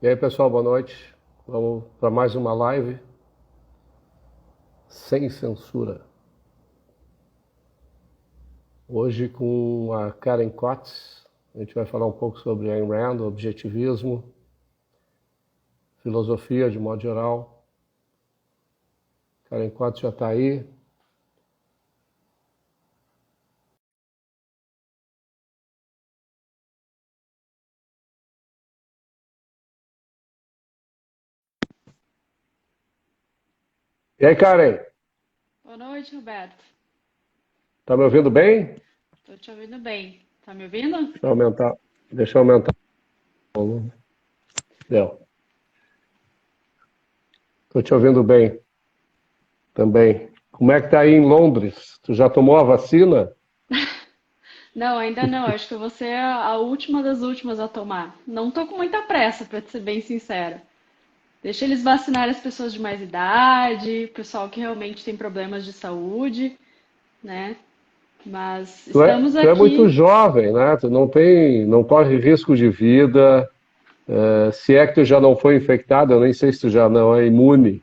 E aí, pessoal, boa noite. Vamos para mais uma live sem censura. Hoje com a Karen Kotz, a gente vai falar um pouco sobre Ayn Rand, objetivismo, filosofia de modo geral. Karen Kotz já está aí. E aí, Karen, Boa noite, Roberto. tá me ouvindo bem? Tô te ouvindo bem. Tá me ouvindo? Deixa eu aumentar. Deixa eu aumentar. Deu. Estou te ouvindo bem também. Como é que tá aí em Londres? Tu já tomou a vacina? Não, ainda não. Acho que eu vou ser a última das últimas a tomar. Não tô com muita pressa, pra te ser bem sincera. Deixa eles vacinarem as pessoas de mais idade, o pessoal que realmente tem problemas de saúde, né? Mas estamos Tu é muito aqui. jovem, né? Tu não corre risco de vida. Se é que tu já não foi infectado, eu nem sei se tu já não é imune.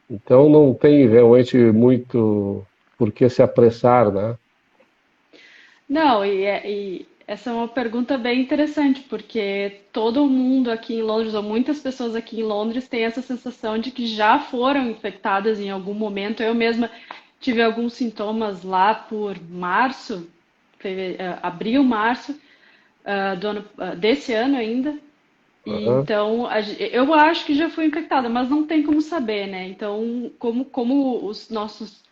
Então não tem realmente muito por que se apressar, né? Não, e essa é uma pergunta bem interessante, porque todo mundo aqui em Londres, ou muitas pessoas aqui em Londres, têm essa sensação de que já foram infectadas em algum momento. Eu mesma tive alguns sintomas lá por março, abril, março, desse ano ainda. E Aham. então, eu acho que já fui infectada, mas não tem como saber, né? Então, como os nossos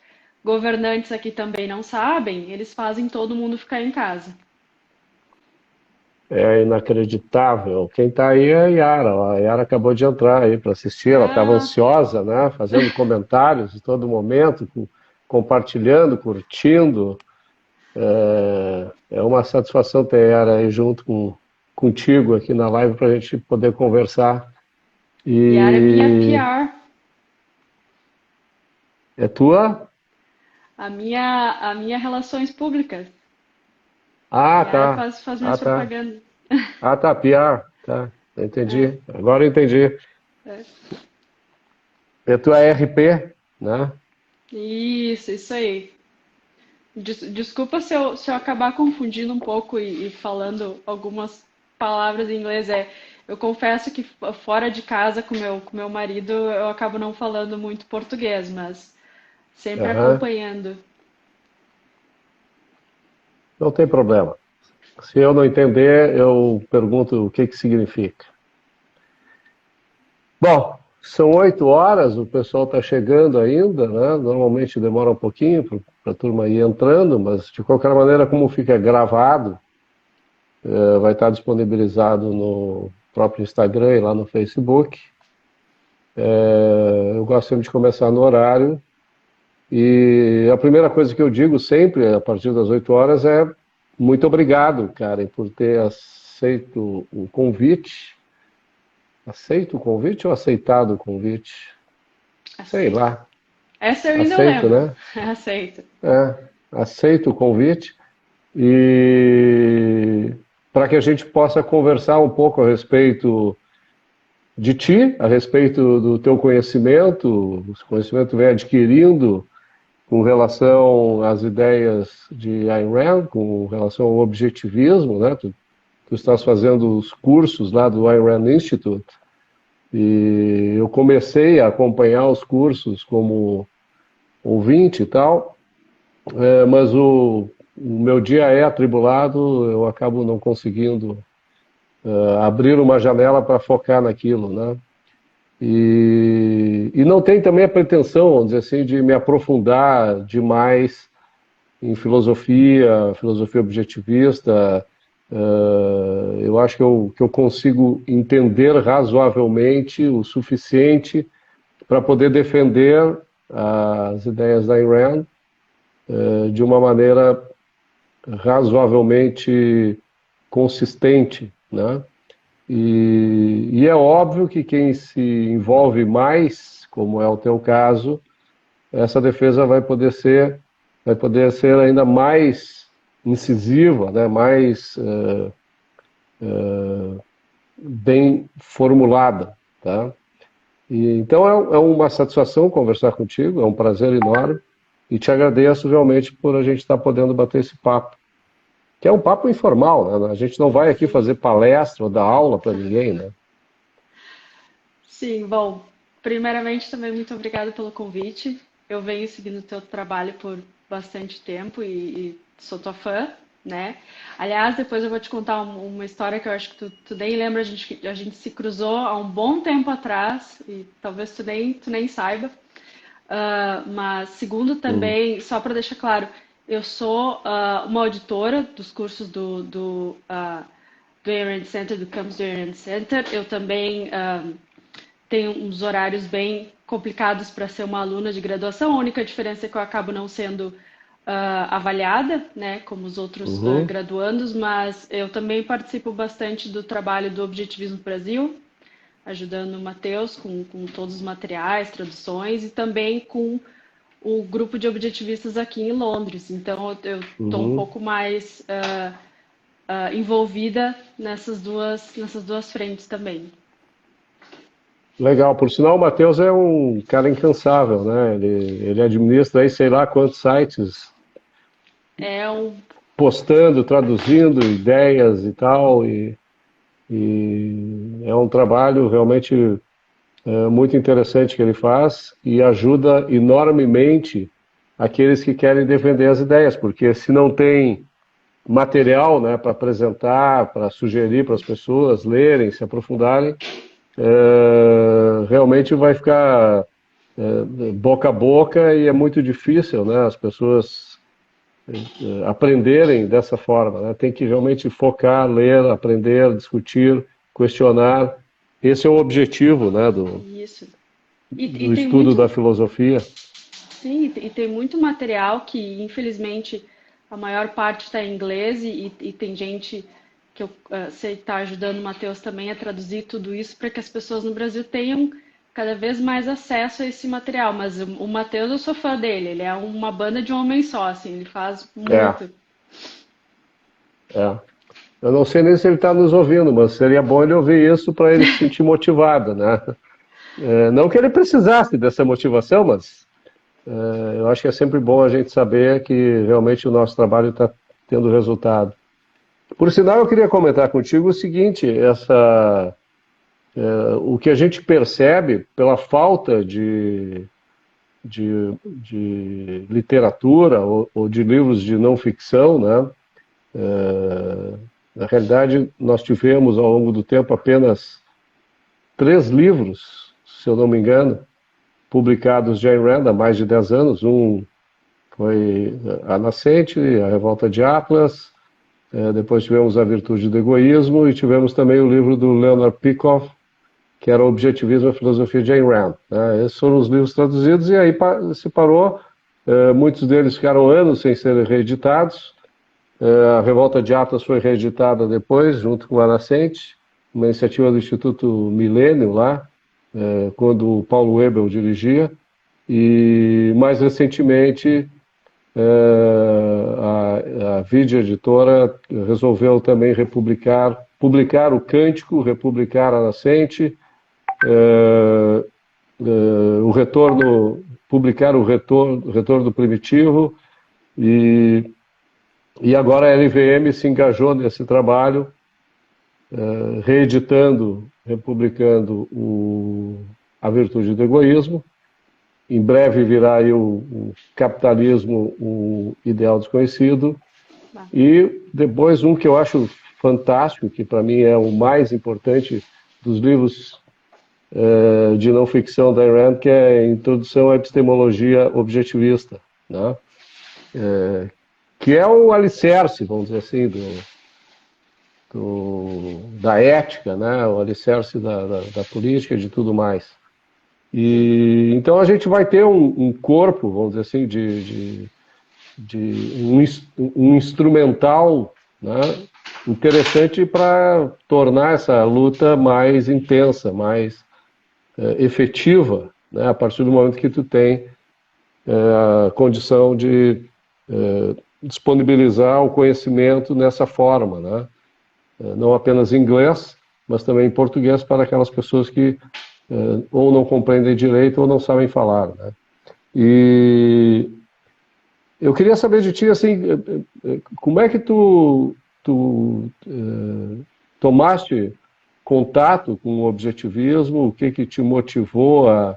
governantes aqui também não sabem, eles fazem todo mundo ficar em casa. É inacreditável. Quem está aí é a Yara. Ó. A Yara acabou de entrar aí para assistir. Ela estava Ah, ansiosa, né? Fazendo comentários em todo momento, compartilhando, curtindo. É uma satisfação ter a Yara aí junto contigo aqui na live para a gente poder conversar. Yara é minha E PR, é tua? a minha relações públicas. Ah, Yara tá. faz Ah, minhas tá. propagandas. Ah, tá, PR. Tá, É, entendi. Agora eu entendi. é. É tua RP, né? Isso aí. Desculpa se eu acabar confundindo um pouco e falando algumas palavras em inglês. Eu confesso que fora de casa com meu marido eu acabo não falando muito português, mas sempre Aham. acompanhando. Não tem problema. Se eu não entender, eu pergunto o que que significa. Bom, são 8 horas, o pessoal está chegando ainda, né? Normalmente demora um pouquinho para a turma ir entrando, mas de qualquer maneira, como fica gravado, vai estar disponibilizado no próprio Instagram e lá no Facebook. Eu gosto sempre de começar no horário. E a primeira coisa que eu digo sempre, a partir das 8 horas, é muito obrigado, Karen, por ter aceito o convite. Aceito o convite ou aceitado o convite? Sei Aceito. lá. Essa eu ainda Aceito, lembro. né? Aceito. É, aceito o convite e para que a gente possa conversar um pouco a respeito de ti, a respeito do teu conhecimento, o conhecimento vem adquirindo com relação às ideias de Ayn Rand, com relação ao objetivismo, né? Tu estás fazendo os cursos lá do Ayn Rand Institute e eu comecei a acompanhar os cursos como ouvinte e tal, mas o meu dia é atribulado, eu acabo não conseguindo abrir uma janela para focar naquilo, né? E não tem também a pretensão, vamos dizer assim, de me aprofundar demais em filosofia, filosofia objetivista. Eu acho que eu consigo entender razoavelmente o suficiente para poder defender as ideias da Ayn Rand de uma maneira razoavelmente consistente, né? E é óbvio que quem se envolve mais, como é o teu caso, essa defesa vai poder ser ainda mais incisiva, né? Mais bem formulada, tá? Então é uma satisfação conversar contigo, é um prazer enorme e te agradeço realmente por a gente estar podendo bater esse papo, que é um papo informal, né? A gente não vai aqui fazer palestra ou dar aula para ninguém, né? Sim, bom, primeiramente também muito obrigada pelo convite. Eu venho seguindo o teu trabalho por bastante tempo e sou tua fã, né? Aliás, depois eu vou te contar uma história que eu acho que tu nem lembra, a gente se cruzou há um bom tempo atrás e talvez tu nem saiba. Mas segundo Hum. também, só para deixar claro, eu sou uma auditora dos cursos do Arendt Center, do Campus do Arendt Center. Eu também tenho uns horários bem complicados para ser uma aluna de graduação. A única diferença é que eu acabo não sendo avaliada, né, como os outros Uhum. graduandos, mas eu também participo bastante do trabalho do Objetivismo Brasil, ajudando o Matheus com todos os materiais, traduções e também com o grupo de objetivistas aqui em Londres. Então eu estou um Uhum. pouco mais envolvida nessas duas frentes também. Legal, por sinal, o Matheus é um cara incansável, né? Ele administra aí sei lá quantos sites, É um postando, traduzindo ideias e tal, e é um trabalho realmente muito interessante que ele faz e ajuda enormemente aqueles que querem defender as ideias, porque se não tem material, né, para apresentar, para sugerir para as pessoas lerem, se aprofundarem, realmente vai ficar boca a boca e é muito difícil, né, as pessoas aprenderem dessa forma, né? Tem que realmente focar, ler, aprender, discutir, questionar. Esse é o objetivo, né, isso. E do tem estudo da muito, filosofia. sim, e tem muito material que, infelizmente, a maior parte está em inglês e tem gente que eu sei que está ajudando o Matheus também a traduzir tudo isso para que as pessoas no Brasil tenham cada vez mais acesso a esse material. Mas o Matheus, eu sou fã dele, ele é uma banda de um homem só, assim, ele faz É, muito. é. Eu não sei nem se ele está nos ouvindo, mas seria bom ele ouvir isso para ele se sentir motivado, né? Não que ele precisasse dessa motivação, mas eu acho que é sempre bom a gente saber que realmente o nosso trabalho está tendo resultado. Por sinal, eu queria comentar contigo o seguinte: o que a gente percebe pela falta de literatura ou de livros de não ficção, né? Na realidade, nós tivemos ao longo do tempo apenas 3 livros, se eu não me engano, publicados de Ayn Rand há mais de 10 anos. Um foi A Nascente, A Revolta de Atlas, depois tivemos A Virtude do Egoísmo e tivemos também o livro do Leonard Peikoff, que era O Objetivismo e a Filosofia de Ayn Rand, né? Esses foram os livros traduzidos e aí se parou. Muitos deles ficaram anos sem serem reeditados. A Revolta de Atlas foi reeditada depois, junto com A Nascente, uma iniciativa do Instituto Milênio lá, quando o Paulo Webel dirigia. E mais recentemente a Vide Editora resolveu também publicar o Cântico, republicar A Nascente, o retorno, publicar o retorno do Primitivo, e agora a LVM se engajou nesse trabalho, reeditando, republicando A Virtude do Egoísmo. Em breve virá aí o Capitalismo, o Ideal Desconhecido. E depois um que eu acho fantástico, que para mim é o mais importante dos livros de não ficção da Ayn Rand, que é a Introdução à Epistemologia Objetivista, né? Que é o alicerce, vamos dizer assim, da ética, né? O alicerce da política e de tudo mais. E então a gente vai ter um corpo, vamos dizer assim, um instrumental, né, interessante para tornar essa luta mais intensa, mais efetiva, né, a partir do momento que tu tem a condição de disponibilizar o conhecimento nessa forma, né, não apenas em inglês, mas também em português para aquelas pessoas que ou não compreendem direito ou não sabem falar, né? E eu queria saber de ti, assim, como é que tu tomaste contato com o objetivismo, o que te motivou a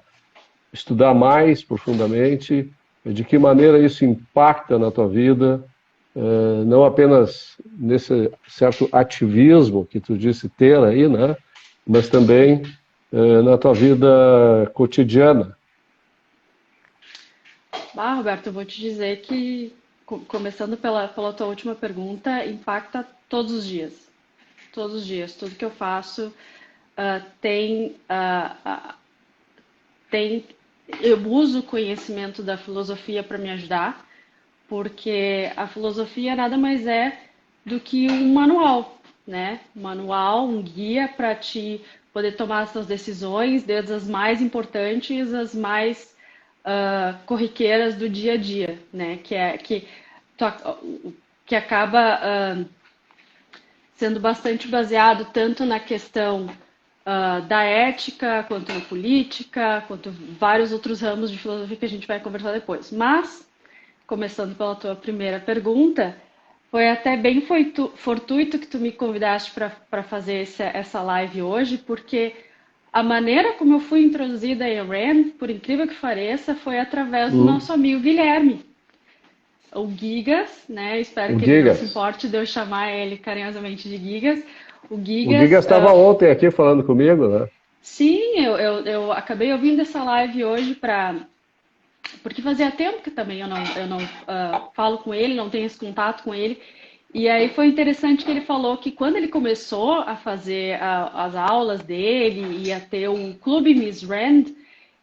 estudar mais profundamente, de que maneira isso impacta na tua vida, não apenas nesse certo ativismo que tu disse ter aí, né, mas também na tua vida cotidiana. Roberto, eu vou te dizer que, começando pela tua última pergunta, impacta todos os dias. Todos os dias. Tudo que eu faço tem. Eu uso o conhecimento da filosofia para me ajudar, porque a filosofia nada mais é do que um manual, né? Um manual, um guia para te poder tomar as suas decisões, desde as mais importantes às mais corriqueiras do dia a dia, né? Que acaba sendo bastante baseado tanto na questão da ética, quanto na política, quanto vários outros ramos de filosofia que a gente vai conversar depois. Mas, começando pela tua primeira pergunta, foi até bem fortuito que tu me convidaste para fazer essa live hoje, porque a maneira como eu fui introduzida em Rand, por incrível que pareça, foi através do nosso amigo Guilherme, o Gigas, né? Espero O que ele não se Gigas. importe de eu chamar ele carinhosamente de Gigas. O O Gigas Gigas, estava ontem aqui falando comigo, né? sim, eu acabei ouvindo essa live hoje porque fazia tempo que também eu não falo com ele, não tenho esse contato com ele. E aí foi interessante que ele falou que quando ele começou a fazer as aulas dele e a ter o Clube Miss Rand,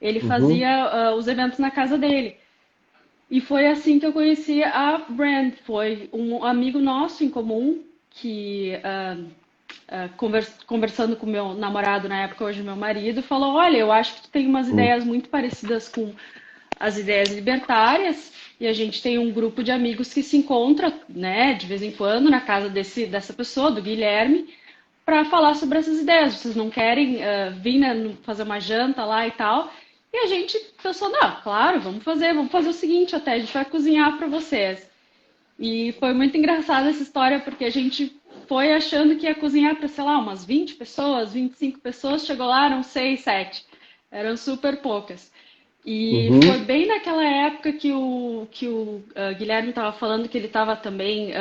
ele Uhum. fazia os eventos na casa dele. E foi assim que eu conheci a Brand. Foi um amigo nosso em comum que, conversando com meu namorado na época, hoje meu marido, falou: Olha, eu acho que tu tem umas Uhum. ideias muito parecidas com as ideias libertárias. E a gente tem um grupo de amigos que se encontra, né, de vez em quando, na casa dessa pessoa, do Guilherme, para falar sobre essas ideias. Vocês não querem vir, né, fazer uma janta lá e tal? E a gente pensou, não, claro, vamos fazer o seguinte até, a gente vai cozinhar para vocês. E foi muito engraçada essa história, porque a gente foi achando que ia cozinhar para, sei lá, umas 20 pessoas, 25 pessoas, chegou lá, eram 6, 7. Eram super poucas. E foi Uhum. bem naquela época que o Guilherme estava falando que ele estava também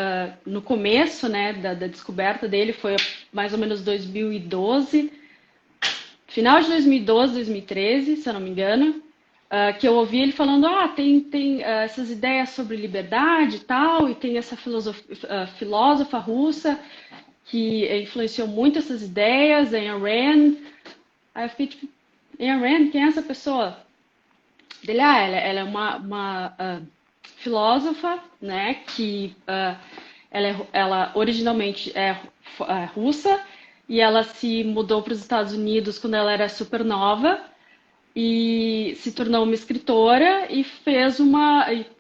no começo, né, da descoberta dele, foi mais ou menos 2012, final de 2012, 2013, se eu não me engano, que eu ouvi ele falando, tem essas ideias sobre liberdade e tal, e tem essa filósofa russa que influenciou muito essas ideias, Ayn Rand. Aí eu fiquei tipo, Ayn Rand, quem é essa pessoa? Dele, ela é uma filósofa, né, que ela originalmente é russa e ela se mudou para os Estados Unidos quando ela era super nova e se tornou uma escritora e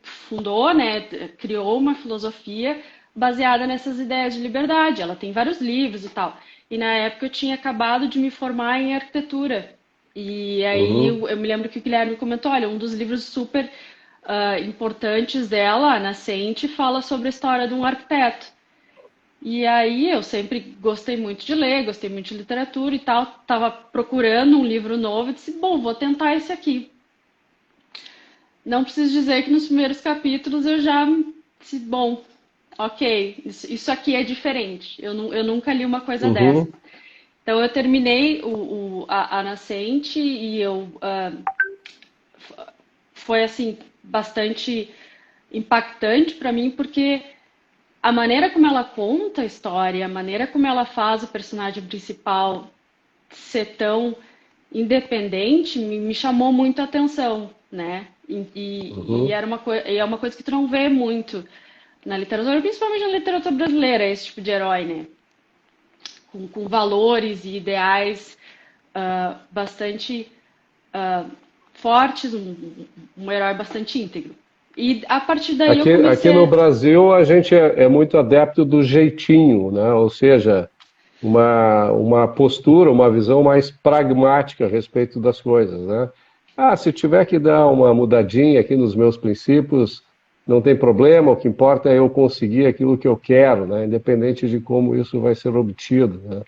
fundou, né, criou uma filosofia baseada nessas ideias de liberdade. Ela tem vários livros e tal. E na época eu tinha acabado de me formar em arquitetura. E aí Uhum. eu me lembro que o Guilherme comentou, olha, um dos livros super importantes dela, a Nascente, fala sobre a história de um arquiteto. E aí eu sempre gostei muito de ler, gostei muito de literatura e tal, estava procurando um livro novo e disse, bom, vou tentar esse aqui. Não preciso dizer que nos primeiros capítulos eu já disse, bom, ok, isso aqui é diferente. Eu nunca li uma coisa dessa. Uhum. Então eu terminei a Nascente e foi assim bastante impactante para mim porque a maneira como ela conta a história, a maneira como ela faz o personagem principal ser tão independente me chamou muito a atenção, né? E Uhum. é uma coisa que tu não vê muito na literatura, principalmente na literatura brasileira, esse tipo de herói, né? Com valores e ideais bastante fortes, um herói bastante íntegro. E a partir daí eu Aqui no comecei. Brasil a gente é muito adepto do jeitinho, né? Ou seja, uma postura, uma visão mais pragmática a respeito das coisas, né? Ah, se tiver que dar uma mudadinha aqui nos meus princípios, não tem problema, o que importa é eu conseguir aquilo que eu quero, né? Independente de como isso vai ser obtido, né?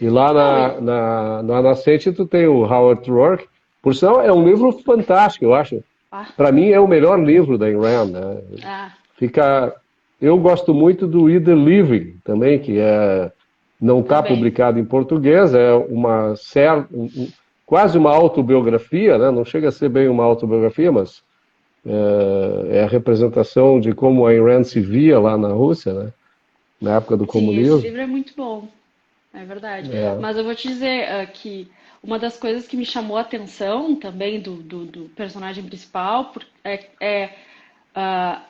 E lá Não, na Nascente tu tem o Howard Roark, por sinal é um livro fantástico, eu acho. ah, Para mim é o melhor livro da Ayn Rand, né? ah, Fica, eu gosto muito do We the Living também, que não está também. publicado em português, é quase uma autobiografia, né? Não chega a ser bem uma autobiografia, mas é a representação de como a Ayn Rand se via lá na Rússia, né? Na época do Sim, esse comunismo. livro é muito bom, é verdade. É. Mas eu vou te dizer que uma das coisas que me chamou a atenção também do personagem principal ah,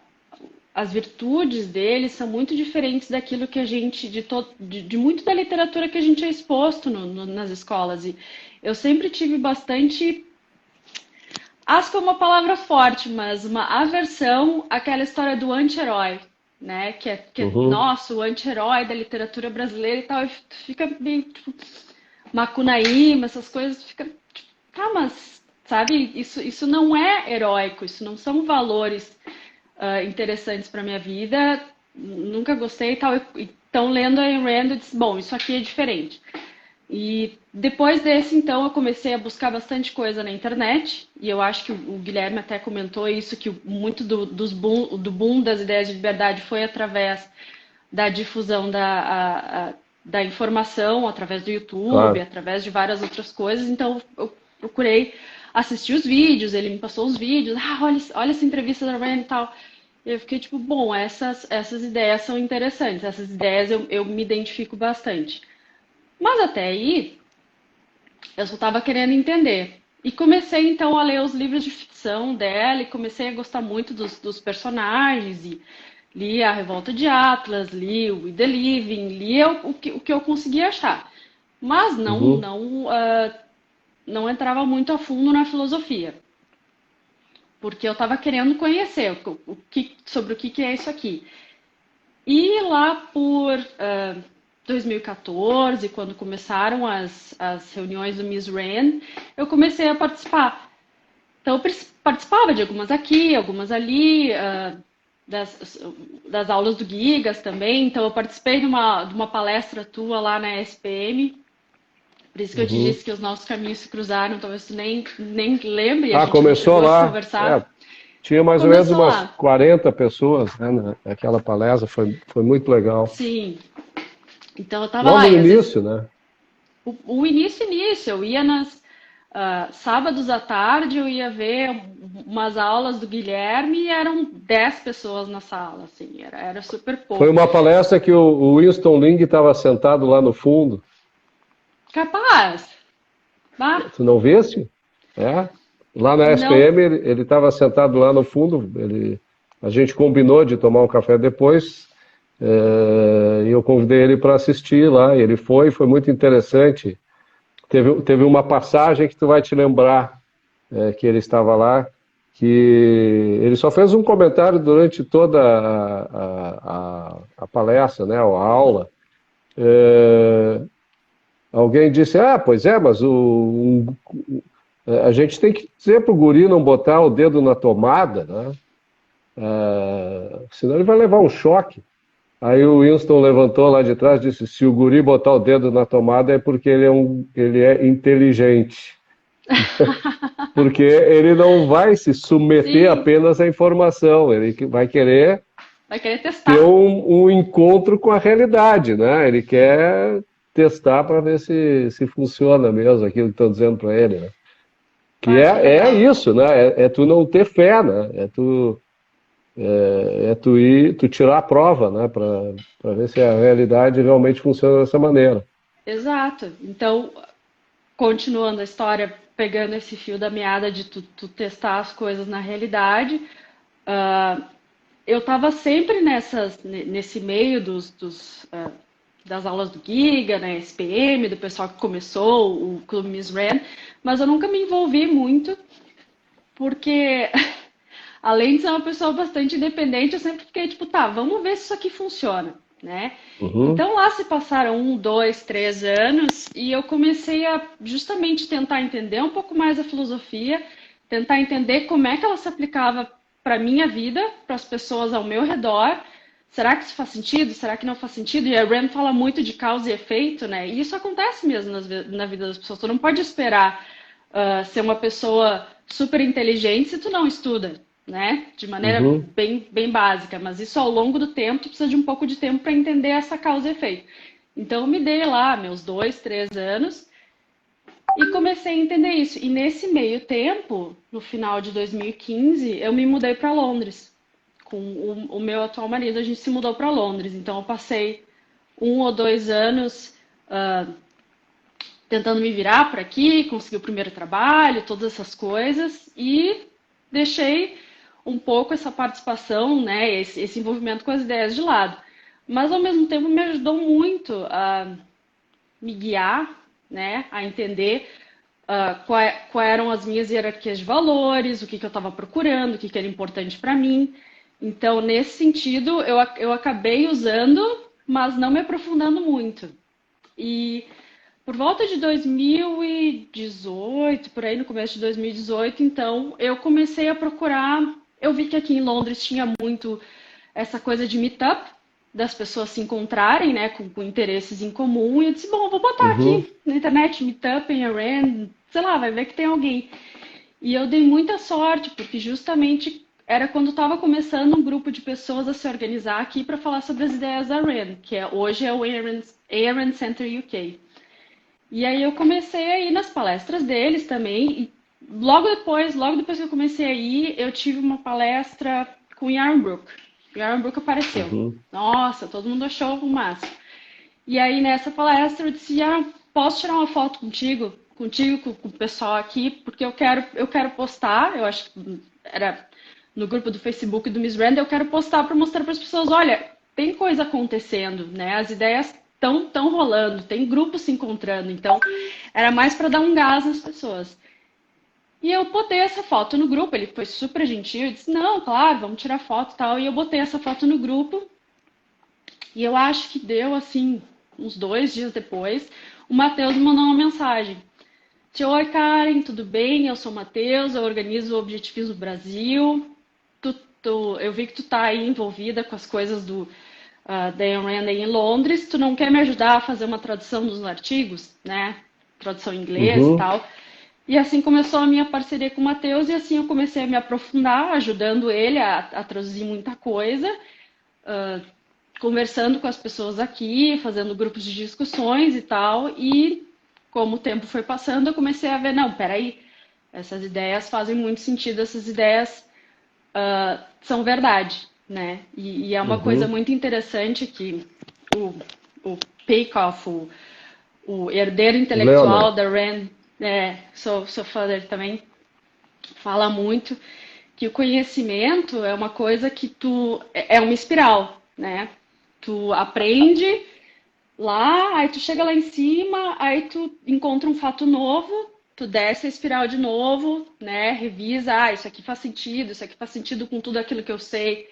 as virtudes dele são muito diferentes daquilo que a gente, de muito da literatura que a gente é exposto nas escolas. E eu sempre tive bastante, acho que é uma palavra forte, mas uma aversão àquela história do anti-herói, né? Uhum. Nossa, o anti-herói da literatura brasileira e tal, e fica meio, tipo, Macunaíma, essas coisas, fica, tipo, tá, mas, sabe, isso não é heróico, isso não são valores interessantes para minha vida, nunca gostei e tal. Então, lendo a Ayn Rand, eu disse, bom, isso aqui é diferente. E depois desse, então, eu comecei a buscar bastante coisa na internet, e eu acho que o Guilherme até comentou isso, que muito do boom das ideias de liberdade foi através da difusão da informação, através do YouTube, Claro. através de várias outras coisas. Então, eu procurei assistir os vídeos, ele me passou os vídeos, olha essa entrevista da Rand e tal. Eu fiquei tipo, bom, essas ideias são interessantes, essas ideias eu me identifico bastante. Mas até aí, eu só estava querendo entender. E comecei então a ler os livros de ficção dela e comecei a gostar muito dos personagens. E li A Revolta de Atlas, li o We the Living, li o que eu conseguia achar. Mas Uhum. não entrava muito a fundo na filosofia, porque eu estava querendo conhecer sobre o que é isso aqui. E lá por 2014, quando começaram as reuniões do Miss Rand, eu comecei a participar. Então, eu participava de algumas aqui, algumas ali, das aulas do Gigas também. Então, eu participei de uma palestra tua lá na SPM. Por isso que eu te Uhum. disse que os nossos caminhos se cruzaram. Talvez tu nem lembre, a Ah, gente não começou chegou a se lá. conversar. Tinha mais ou menos Começou umas lá. 40 pessoas, né, naquela palestra, foi muito legal. Sim. Então, eu estava Logo lá. no E às vezes início, né? o início, eu ia nas sábados à tarde, eu ia ver umas aulas do Guilherme e eram 10 pessoas na sala, assim, era super Foi pouco. uma palestra que o Winston Ling estava sentado lá no fundo. Capaz, bah, Tu não viste? É. Lá na não, SPM, ele estava sentado lá no fundo. A gente combinou de tomar um café depois. E eu convidei ele para assistir lá. E ele foi muito interessante. Teve uma passagem que tu vai te lembrar que ele estava lá, que ele só fez um comentário durante toda a palestra, né, a aula. É, alguém disse, pois é, mas a gente tem que dizer para o guri não botar o dedo na tomada, né? Senão ele vai levar um choque. Aí o Winston levantou lá de trás e disse, se o guri botar o dedo na tomada é porque ele é inteligente. Porque ele não vai se submeter sim, apenas à informação, ele vai querer vai querer ter testar. um encontro com a realidade, né? Ele quer testar para ver se funciona mesmo aquilo que estão dizendo para ele, né? Que Vai, que é legal. isso, né? É tu não ter fé, né? Tu ir, tu tirar a prova, né? Para ver se a realidade realmente funciona dessa maneira. Exato. Então, continuando a história, pegando esse fio da meada de tu testar as coisas na realidade, eu estava sempre nesse meio das aulas do Giga, né, SPM, do pessoal que começou o Clube Miss Ran, mas eu nunca me envolvi muito, porque além de ser uma pessoa bastante independente, eu sempre fiquei tipo, tá, vamos ver se isso aqui funciona, né? Uhum. Então lá se passaram 1, 2, 3 anos e eu comecei a justamente tentar entender um pouco mais a filosofia, tentar entender como é que ela se aplicava para a minha vida, para as pessoas ao meu redor. Será que isso faz sentido? Será que não faz sentido? E a Rand fala muito de causa e efeito, né? E isso acontece mesmo na vida das pessoas. Tu não pode esperar ser uma pessoa super inteligente se tu não estuda, né? De maneira Uhum. bem básica. Mas isso ao longo do tempo, tu precisa de um pouco de tempo para entender essa causa e efeito. Então eu me dei lá meus 2, 3 anos e comecei a entender isso. E nesse meio tempo, no final de 2015, eu me mudei para Londres. Com o meu atual marido, a gente se mudou para Londres. Então eu passei 1 ou 2 anos tentando me virar por aqui, consegui o primeiro trabalho, todas essas coisas, e deixei um pouco essa participação, né, esse envolvimento com as ideias de lado. Mas ao mesmo tempo me ajudou muito a me guiar, né, a entender quais eram as minhas hierarquias de valores, o que eu estava procurando, o que era importante para mim. Então, nesse sentido, eu acabei usando, mas não me aprofundando muito. E por volta de 2018, por aí no começo de 2018, então, eu comecei a procurar. Eu vi que aqui em Londres tinha muito essa coisa de meetup, das pessoas se encontrarem, né, com interesses em comum. E eu disse, bom, eu vou botar Uhum. aqui na internet, meetup em Iran, sei lá, vai ver que tem alguém. E eu dei muita sorte, porque justamente era quando estava começando um grupo de pessoas a se organizar aqui para falar sobre as ideias da RAND, que hoje é o ARAN Center UK. E aí eu comecei a ir nas palestras deles também. E logo depois que eu comecei a ir, eu tive uma palestra com o Yaron Brook. O Yaron Brook apareceu. Uhum. Nossa, todo mundo achou o máximo. E aí nessa palestra eu disse, Yaron, posso tirar uma foto contigo, com o pessoal aqui, porque eu quero postar, eu acho que era no grupo do Facebook do Miss Rand, eu quero postar para mostrar para as pessoas, olha, tem coisa acontecendo, né? As ideias estão rolando, tem grupos se encontrando, então era mais para dar um gás nas pessoas. E eu botei essa foto no grupo, ele foi super gentil, disse, não, claro, vamos tirar foto e tal, e eu botei essa foto no grupo, e eu acho que deu, assim, uns 2 dias depois, o Matheus me mandou uma mensagem. Oi, Karen, tudo bem? Eu sou o Matheus, eu organizo o Objetivismo Brasil. Eu vi que tu tá aí envolvida com as coisas da Ayn Rand em Londres. Tu não quer me ajudar a fazer uma tradução dos artigos, né? Tradução em inglês e Uhum. tal. E assim começou a minha parceria com o Matheus e assim eu comecei a me aprofundar, ajudando ele a traduzir muita coisa, conversando com as pessoas aqui, fazendo grupos de discussões e tal. E como o tempo foi passando, eu comecei a ver, não, peraí, essas ideias fazem muito sentido, essas ideias são verdade, né? E é uma coisa Uhum. muito interessante que o, o Peikoff, o herdeiro Leonard. intelectual da Rand, seu father também fala muito que o conhecimento é uma coisa que é uma espiral, né? Tu aprende lá, aí tu chega lá em cima, aí tu encontra um fato novo, tu desce a espiral de novo, né? Revisa, isso aqui faz sentido com tudo aquilo que eu sei.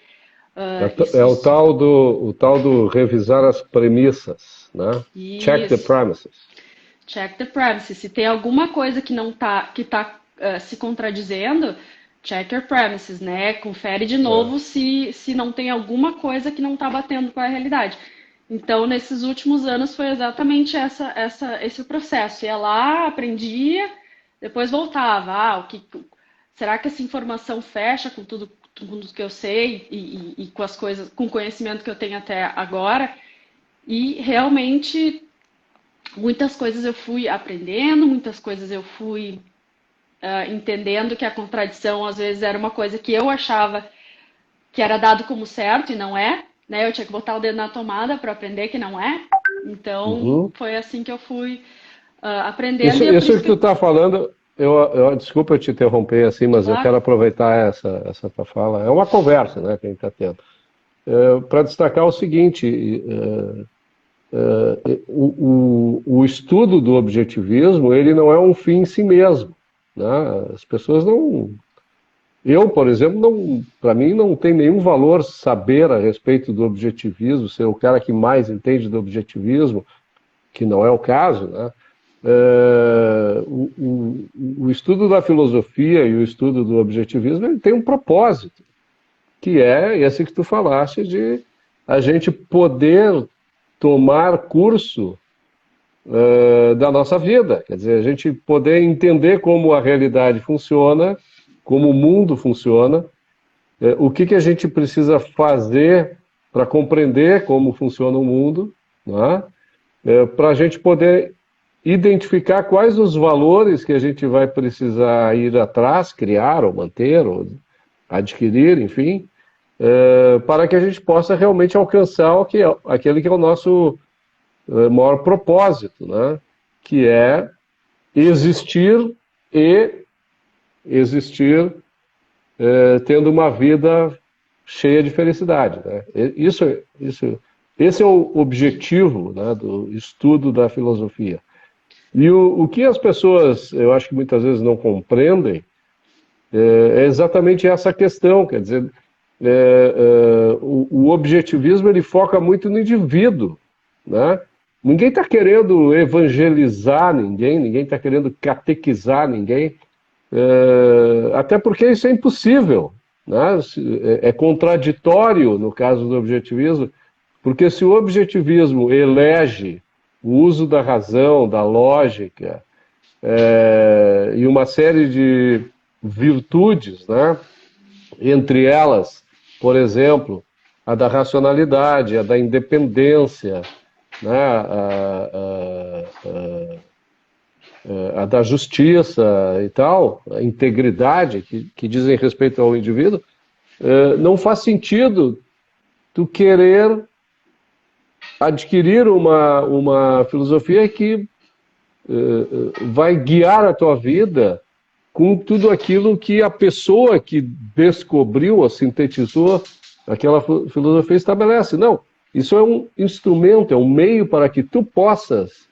É o tal do revisar as premissas, né? Check the Isso. premises. Check the premises. Se tem alguma coisa que tá se contradizendo, check your premises, né? Confere de É. novo se não tem alguma coisa que não está batendo com a realidade. Então, nesses últimos anos foi exatamente esse processo. Ia lá, aprendia, depois voltava. Será que essa informação fecha com tudo que eu sei e com as coisas, com o conhecimento que eu tenho até agora? E realmente muitas coisas eu fui aprendendo, muitas coisas eu fui entendendo que a contradição às vezes era uma coisa que eu achava que era dado como certo e não é, né? Eu tinha que botar o dedo na tomada para aprender que não é. Então Uhum. foi assim que eu fui aprendendo Isso, e é por isso isso que tu que, está falando, desculpa eu te interromper assim, mas eu claro, quero aproveitar essa tua fala. É uma conversa, né, que a gente está tendo. Para destacar o seguinte, o estudo do objetivismo, ele não é um fim em si mesmo, né? As pessoas Eu, por exemplo, não, para mim não tem nenhum valor saber a respeito do objetivismo, ser o cara que mais entende do objetivismo, que não é o caso, né? O estudo da filosofia e o estudo do objetivismo ele tem um propósito, que é esse que tu falaste de a gente poder tomar curso da nossa vida, quer dizer, a gente poder entender como a realidade funciona, como o mundo funciona, o que, que a gente precisa fazer para compreender como funciona o mundo, né? Para a gente poder identificar quais os valores que a gente vai precisar ir atrás, criar ou manter ou adquirir, enfim, para que a gente possa realmente alcançar aquele que é o nosso maior propósito, né? Que é existir e existir tendo uma vida cheia de felicidade, né? Esse é o objetivo, né, do estudo da filosofia. E o que as pessoas, eu acho que muitas vezes não compreendem, é exatamente essa questão, quer dizer, o objetivismo ele foca muito no indivíduo, né? Ninguém está querendo evangelizar ninguém está querendo catequizar ninguém, até porque isso é impossível, né? É contraditório no caso do objetivismo, porque se o objetivismo elege o uso da razão, da lógica, e uma série de virtudes, né? Entre elas, por exemplo, a da racionalidade, a da independência, né? A da justiça e tal, a integridade, que dizem respeito ao indivíduo, não faz sentido tu querer adquirir uma filosofia que vai guiar a tua vida com tudo aquilo que a pessoa que descobriu ou sintetizou aquela filosofia estabelece. Não, isso é um instrumento, é um meio para que tu possas,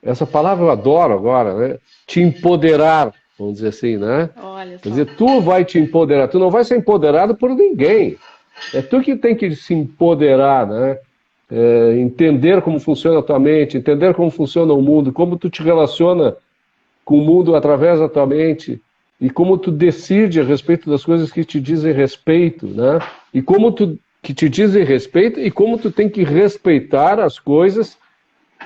essa palavra eu adoro agora, né? Te empoderar, vamos dizer assim, né? Olha Quer só. dizer, tu vai te empoderar, tu não vai ser empoderado por ninguém. É tu que tem que se empoderar, né? Entender como funciona a tua mente, entender como funciona o mundo, como tu te relaciona com o mundo através da tua mente e como tu decide a respeito das coisas que te dizem respeito, né? E como tu que te dizem respeito e como tu tem que respeitar as coisas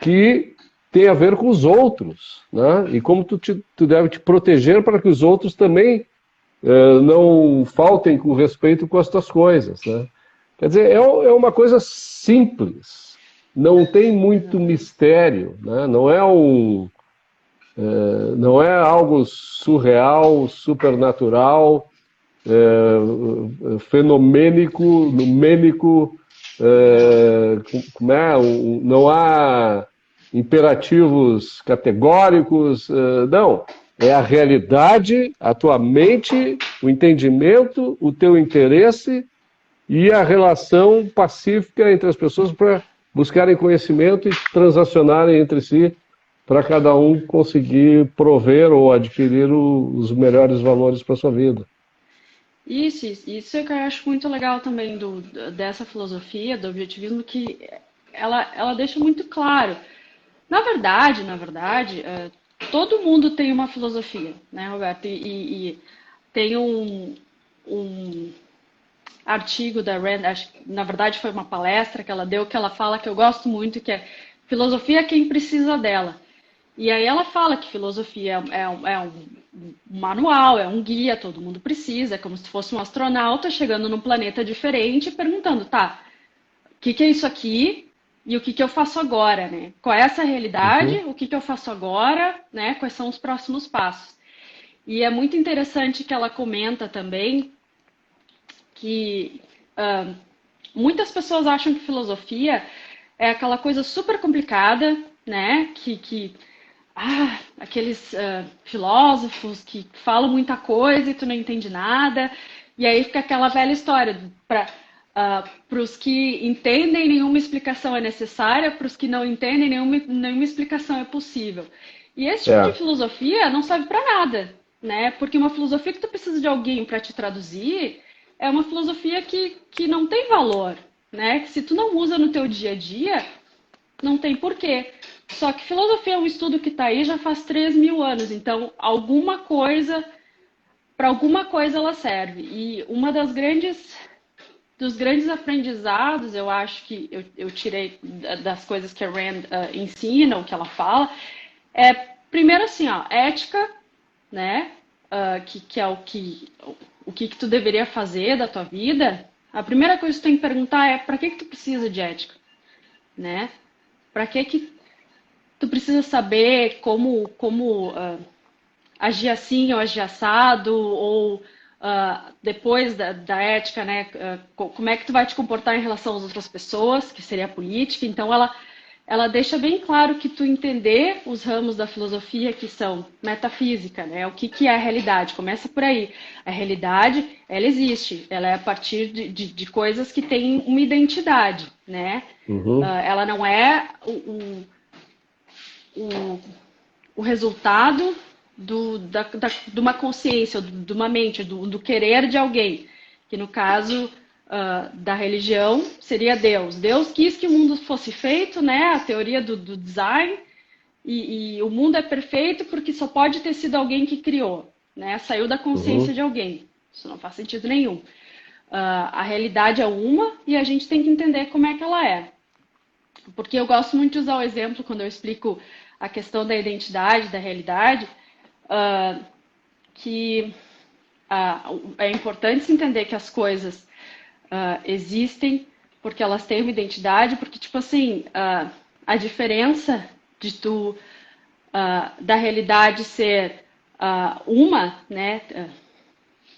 que têm a ver com os outros, né? E como tu deve te proteger para que os outros também não faltem com respeito com as tuas coisas, né? Quer dizer, é uma coisa simples, não tem muito mistério, né? Não é algo surreal, supernatural, fenomênico, numênico, como é? Não há imperativos categóricos, não. É a realidade, a tua mente, o entendimento, o teu interesse e a relação pacífica entre as pessoas para buscarem conhecimento e transacionarem entre si para cada um conseguir prover ou adquirir os melhores valores para a sua vida. Isso é que eu acho muito legal também dessa filosofia, do objetivismo, que ela deixa muito claro. Na verdade, todo mundo tem uma filosofia, né, Roberto? E tem um artigo da Rand, acho que na verdade foi uma palestra que ela deu, que ela fala que eu gosto muito, que é filosofia é quem precisa dela. E aí ela fala que filosofia é um manual, é um guia, todo mundo precisa, é como se fosse um astronauta chegando num planeta diferente e perguntando, tá, o que é isso aqui e o que eu faço agora, né? Qual é essa realidade, Uhum. o que eu faço agora, né? Quais são os próximos passos? E é muito interessante que ela comenta também que muitas pessoas acham que filosofia é aquela coisa super complicada, né? Aqueles filósofos que falam muita coisa e tu não entende nada. E aí fica aquela velha história para os que entendem, nenhuma explicação é necessária, para os que não entendem, nenhuma explicação é possível. E esse tipo de É, filosofia não serve para nada, né? Porque uma filosofia que tu precisa de alguém para te traduzir é uma filosofia que não tem valor, né? Que se tu não usa no teu dia a dia, não tem porquê. Só que filosofia é um estudo que está aí já faz 3.000 anos, então para alguma coisa ela serve. E uma dos grandes aprendizados, eu acho que eu tirei das coisas que a Rand ensina, o que ela fala, é, primeiro assim, ó, ética, né, que é o que tu deveria fazer da tua vida. A primeira coisa que tu tem que perguntar é para que tu precisa de ética, né? Para que tu precisa saber como agir assim ou agir assado, ou depois da ética, né, como é que tu vai te comportar em relação às outras pessoas, que seria a política. Então, ela deixa bem claro que tu entender os ramos da filosofia que são metafísica, né, o que é a realidade, começa por aí. A realidade, ela existe, ela é a partir de coisas que têm uma identidade, né, ela não é o resultado de uma consciência, de uma mente, do querer de alguém, que no caso da religião seria Deus. Deus quis que o mundo fosse feito, né? A teoria do design, e o mundo é perfeito porque só pode ter sido alguém que criou, né? Saiu da consciência de alguém. Isso não faz sentido nenhum. A realidade é uma e a gente tem que entender como é que ela é. Porque eu gosto muito de usar o exemplo quando eu explico a questão da identidade, da realidade, que é importante se entender que as coisas existem porque elas têm uma identidade, porque, tipo assim, a diferença de da realidade ser uma, né?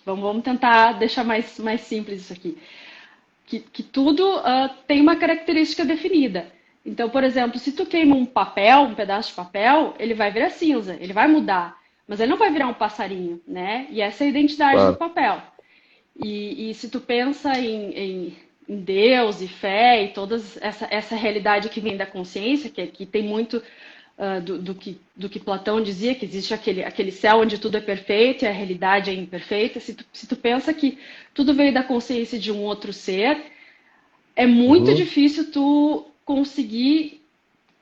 Vamos tentar deixar mais simples isso aqui. Que tudo tem uma característica definida. Então, por exemplo, se tu queima um pedaço de papel, ele vai virar cinza, ele vai mudar, mas ele não vai virar um passarinho, né? E essa é a identidade do papel. E se tu pensa em Deus e fé e toda essa realidade que vem da consciência, que tem muito do que Platão dizia, que existe aquele céu onde tudo é perfeito e a realidade é imperfeita, se tu pensa que tudo veio da consciência de um outro ser, é muito difícil tu conseguir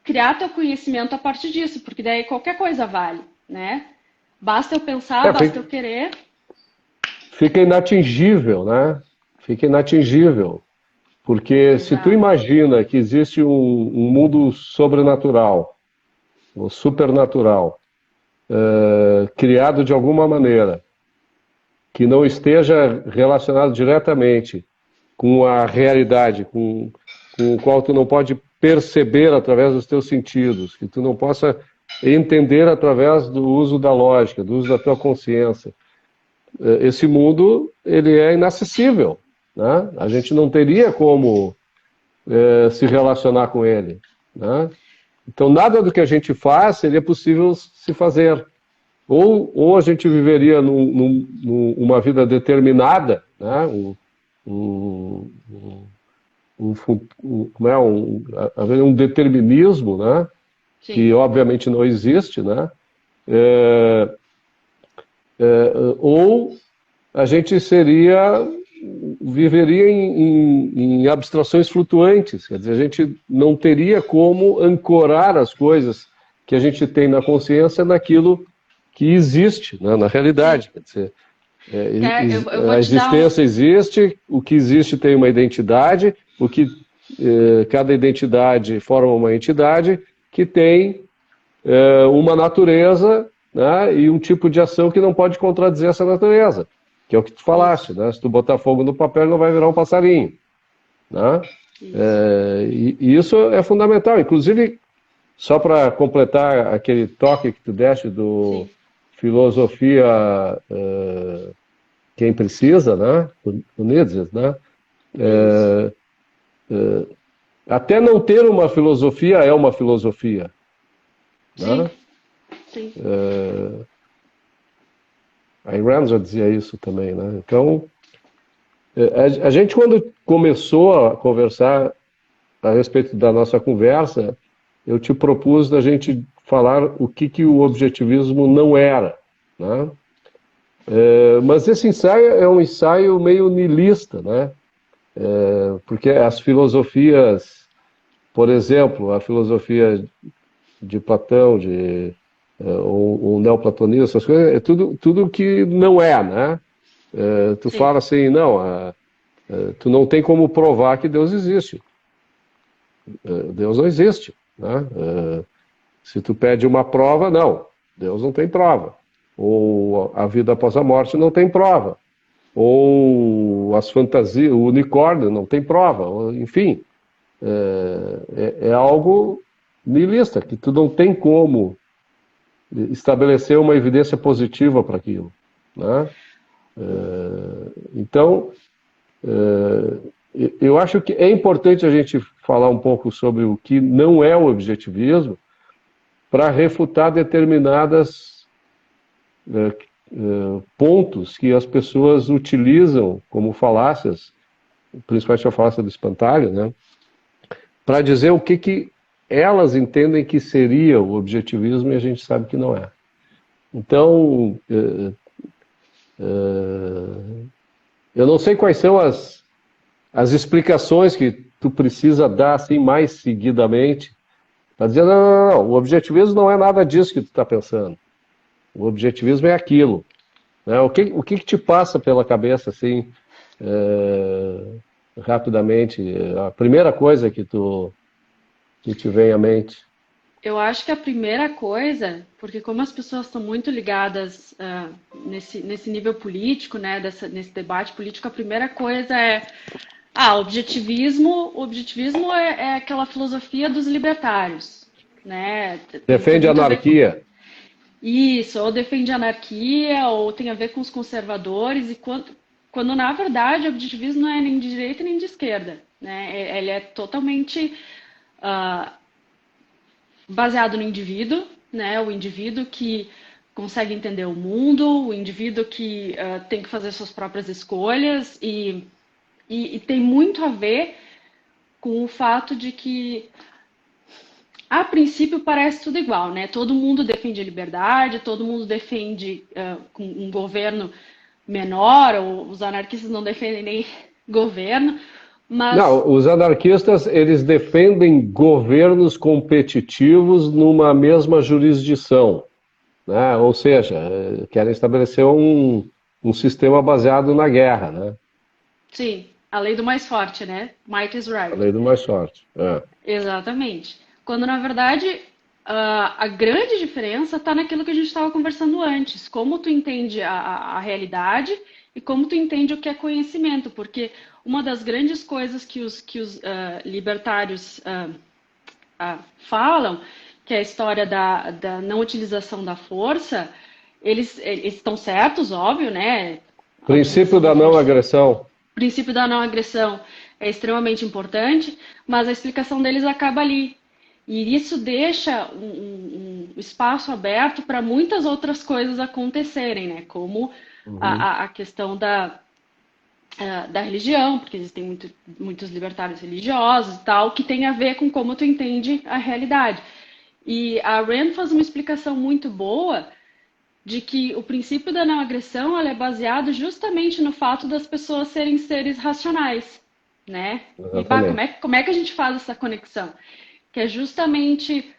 criar teu conhecimento a partir disso, porque daí qualquer coisa vale, né? Basta eu pensar, basta eu querer. Fica inatingível, né? Fica inatingível. Porque Exato. Se tu imagina que existe um mundo sobrenatural, ou supernatural, criado de alguma maneira, que não esteja relacionado diretamente com a realidade, com o qual tu não pode perceber através dos teus sentidos, que tu não possa entender através do uso da lógica, do uso da tua consciência. Esse mundo, ele é inacessível, né? A gente não teria como se relacionar com ele, né? Então, nada do que a gente faz seria possível se fazer. Ou a gente viveria numa vida determinada, né? Haver um determinismo, né? Que obviamente não existe, né? Ou a gente viveria em abstrações flutuantes, quer dizer, a gente não teria como ancorar as coisas que a gente tem na consciência naquilo que existe, né, na realidade. Quer dizer, a existência existe, o que existe tem uma identidade, cada identidade forma uma entidade que tem uma natureza, né, e um tipo de ação que não pode contradizer essa natureza, que é o que tu falaste, né? Se tu botar fogo no papel, não vai virar um passarinho, né? E isso é fundamental. Inclusive, só para completar aquele toque que tu deste do filosofia quem precisa, né? Do Nietzsche, né? Até não ter uma filosofia é uma filosofia. Né? Sim. A Rand já dizia isso também, né? Então, a gente quando começou a conversar a respeito da nossa conversa, eu te propus da gente falar o que o objetivismo não era, né? Mas esse ensaio é um ensaio meio niilista, né? Porque as filosofias, por exemplo, a filosofia de Platão, o neoplatonismo, essas coisas, é tudo que não é, né? Tu Sim. fala assim, não, tu não tem como provar que Deus existe. Deus não existe, né? Se tu pede uma prova, não, Deus não tem prova. Ou a vida após a morte não tem prova. Ou as fantasias, o unicórnio não tem prova. Enfim, é algo niilista, que tu não tem como estabelecer uma evidência positiva para aquilo, né? Então, eu acho que é importante a gente falar um pouco sobre o que não é o objetivismo para refutar determinadas pontos que as pessoas utilizam como falácias, principalmente a falácia do espantalho, né? Para dizer o que elas entendem que seria o objetivismo e a gente sabe que não é. Então, eu não sei quais são as explicações que tu precisa dar assim mais seguidamente para dizer, não, o objetivismo não é nada disso que tu está pensando. O objetivismo é aquilo, né? O que te passa pela cabeça assim, rapidamente? A primeira coisa que te vem à mente? Eu acho que a primeira coisa, porque como as pessoas estão muito ligadas nesse nível político, né, nesse debate político, a primeira coisa é o objetivismo é aquela filosofia dos libertários, né? Tem Defende a muito a ver com anarquia. isso, ou defende a anarquia, ou tem a ver com os conservadores, e quando na verdade o objetivismo não é nem de direita nem de esquerda, né? Ele é totalmente baseado no indivíduo, né? O indivíduo que consegue entender o mundo, o indivíduo que tem que fazer suas próprias escolhas e tem muito a ver com o fato de que, a princípio, parece tudo igual, né? Todo mundo defende a liberdade, todo mundo defende um governo menor, ou os anarquistas não defendem nem governo, mas Não, os anarquistas, eles defendem governos competitivos numa mesma jurisdição, né? Ou seja, querem estabelecer um sistema baseado na guerra, né? sim, a lei do mais forte, né? Might is A right. lei do mais forte. Exatamente. Quando na verdade a grande diferença está naquilo que a gente estava conversando antes, como tu entende a realidade e como tu entende o que é conhecimento, porque uma das grandes coisas que os libertários falam, que é a história da não utilização da força, eles estão certos, óbvio, né? A Princípio utilização da da não força, agressão. o princípio da não agressão é extremamente importante, mas a explicação deles acaba ali. E isso deixa um espaço aberto para muitas outras coisas acontecerem, né? Como a questão da religião, porque existem muitos libertários religiosos e tal, que tem a ver com como tu entende a realidade. E a Rand faz uma explicação muito boa de que o princípio da não agressão ela é baseado justamente no fato das pessoas serem seres racionais, né? E Exatamente. como é que a gente faz essa conexão? Que é justamente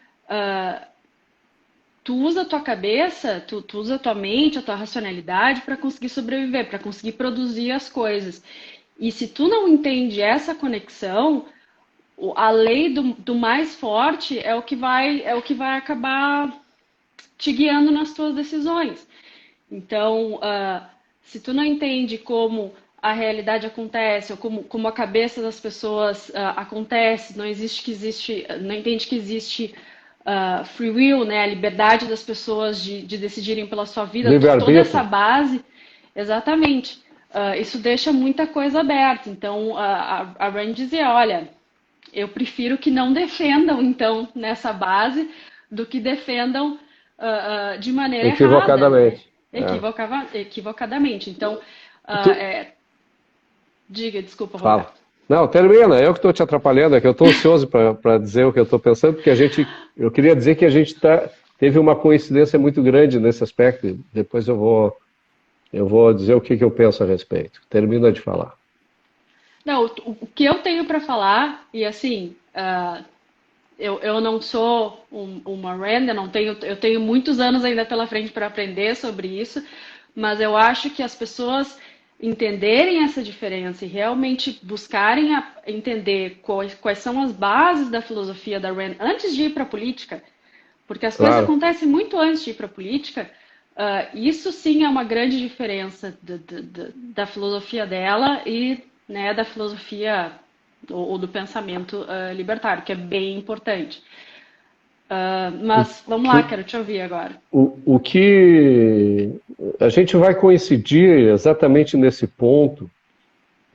tu usa a tua cabeça, tu usa a tua mente, a tua racionalidade para conseguir sobreviver, para conseguir produzir as coisas. E se tu não entende essa conexão, a lei do mais forte é o que vai acabar te guiando nas tuas decisões. Então, se tu não entende como a realidade acontece, ou como a cabeça das pessoas acontece, não entende que existe free will, né, a liberdade das pessoas de decidirem pela sua vida, toda essa Livre-arbítrio. base, exatamente. Isso deixa muita coisa aberta. Então, a Rand dizia, olha, eu prefiro que não defendam, então, nessa base, do que defendam de maneira errada, né? Equivocadamente. Equivocadamente. Então, Tu, diga, desculpa, fala. Roberto. Não, termina. Eu que estou te atrapalhando, é que eu estou ansioso para dizer o que eu estou pensando, porque eu queria dizer que a gente teve uma coincidência muito grande nesse aspecto. Depois eu vou eu vou dizer o que eu penso a respeito. Termina de falar. Não, o que eu tenho para falar, e assim, eu não sou uma Rand, eu tenho muitos anos ainda pela frente para aprender sobre isso, mas eu acho que as pessoas entenderem essa diferença e realmente buscarem entender quais são as bases da filosofia da Rand antes de ir para a política, porque as coisas Claro. acontecem muito antes de ir para a política, isso sim é uma grande diferença da filosofia dela e, né, da filosofia ou do pensamento libertário, que é bem importante. O Mas vamos lá, que, quero te ouvir agora. o que a gente vai coincidir exatamente nesse ponto,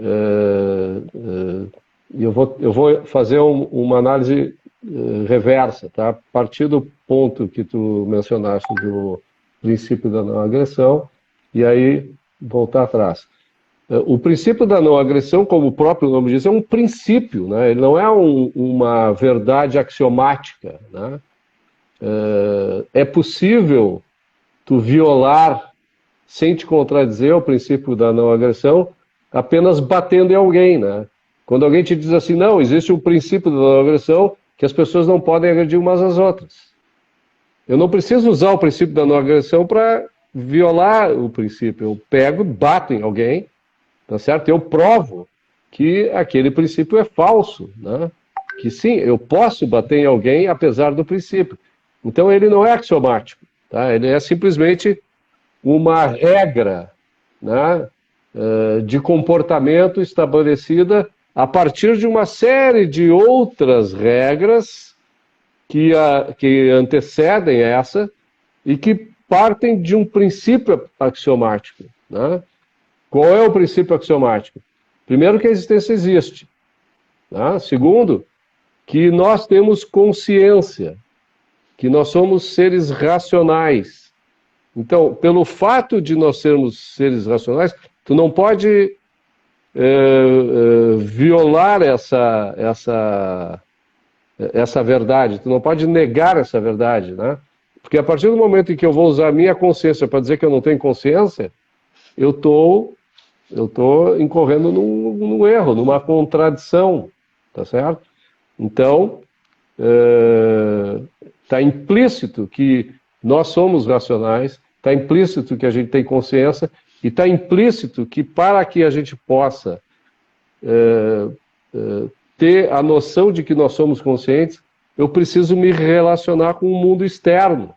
e eu vou fazer uma análise reversa, tá? A partir do ponto que tu mencionaste do princípio da não agressão, e aí voltar atrás. O princípio da não agressão, como o próprio nome diz, é um princípio, né? Ele não é uma verdade axiomática, né? É possível tu violar, sem te contradizer, o princípio da não agressão, apenas batendo em alguém, né? Quando alguém te diz assim, não, existe um princípio da não agressão que as pessoas não podem agredir umas às outras. Eu não preciso usar o princípio da não agressão para violar o princípio. Eu pego, bato em alguém, tá certo? Eu provo que aquele princípio é falso, né? Que sim, eu posso bater em alguém apesar do princípio. Então ele não é axiomático, tá? Ele é simplesmente uma regra, né, de comportamento estabelecida a partir de uma série de outras regras que antecedem essa e que partem de um princípio axiomático, né? Qual é o princípio axiomático? Primeiro, que a existência existe, né? Segundo, que nós temos consciência, que nós somos seres racionais. Então, pelo fato de nós sermos seres racionais, tu não pode violar essa verdade, tu não pode negar essa verdade, né? Porque a partir do momento em que eu vou usar a minha consciência para dizer que eu não tenho consciência, eu estou incorrendo num erro, numa contradição, tá certo? Então, está implícito que nós somos racionais, está implícito que a gente tem consciência e está implícito que para que a gente possa ter a noção de que nós somos conscientes, eu preciso me relacionar com o mundo externo.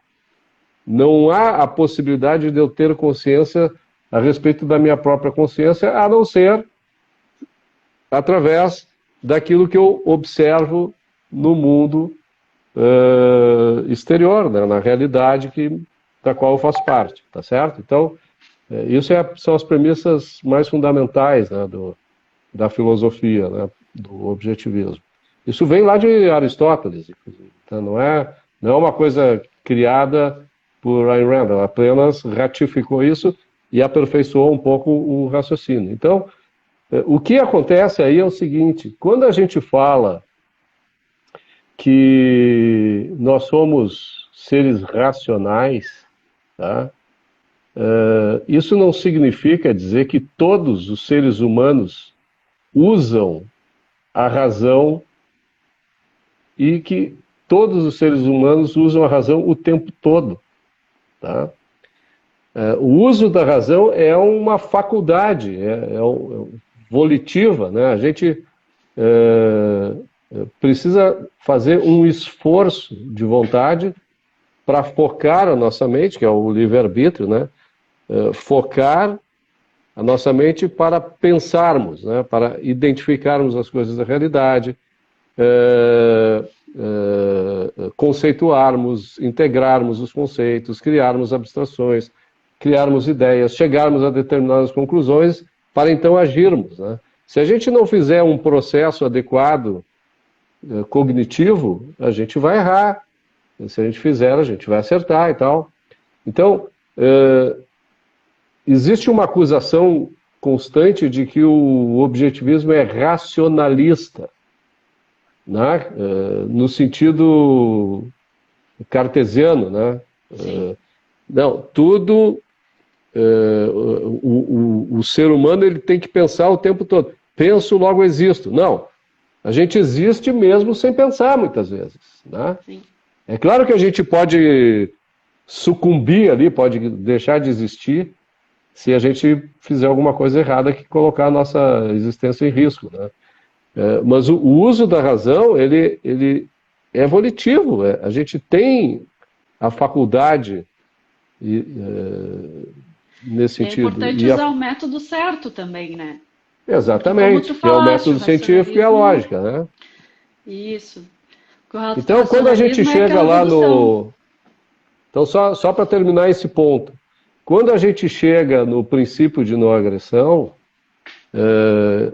Não há a possibilidade de eu ter consciência a respeito da minha própria consciência, a não ser através daquilo que eu observo no mundo exterior, né, na realidade da qual eu faço parte, tá certo? Então, isso são as premissas mais fundamentais, né, da filosofia, né, do objetivismo. Isso vem lá de Aristóteles, inclusive. Então, não é uma coisa criada por Ayn Rand, ela apenas ratificou isso e aperfeiçoou um pouco o raciocínio. Então, o que acontece aí é o seguinte, quando a gente fala que nós somos seres racionais, tá? Isso não significa dizer que todos os seres humanos usam a razão e que todos os seres humanos usam a razão o tempo todo, tá? O uso da razão é uma faculdade, é volitiva, né? A gente precisa fazer um esforço de vontade para focar a nossa mente, que é o livre-arbítrio, né? Focar a nossa mente para pensarmos, né? Para identificarmos as coisas da realidade, conceituarmos, integrarmos os conceitos, criarmos abstrações, criarmos ideias, chegarmos a determinadas conclusões para então agirmos, né? Se a gente não fizer um processo adequado cognitivo, a gente vai errar. Se a gente fizer, a gente vai acertar e tal. Então, existe uma acusação constante de que o objetivismo é racionalista, né? No sentido cartesiano, né? Não, tudo o ser humano ele tem que pensar o tempo todo. Penso, logo existo. Não. A gente existe mesmo sem pensar, muitas vezes. Né? Sim. É claro que a gente pode sucumbir ali, pode deixar de existir, se a gente fizer alguma coisa errada que colocar a nossa existência em risco. Né? Mas o uso da razão, ele é volitivo. A gente tem a faculdade nesse E é sentido. importante usar o método certo também, né? Porque como Exatamente, tu que é o falaste, o método científico e a racionalismo, lógica, né? isso. O Então, quando a gente racionalismo é chega aquela lá dedução. no... Então, só para terminar esse ponto. Quando a gente chega no princípio de não agressão,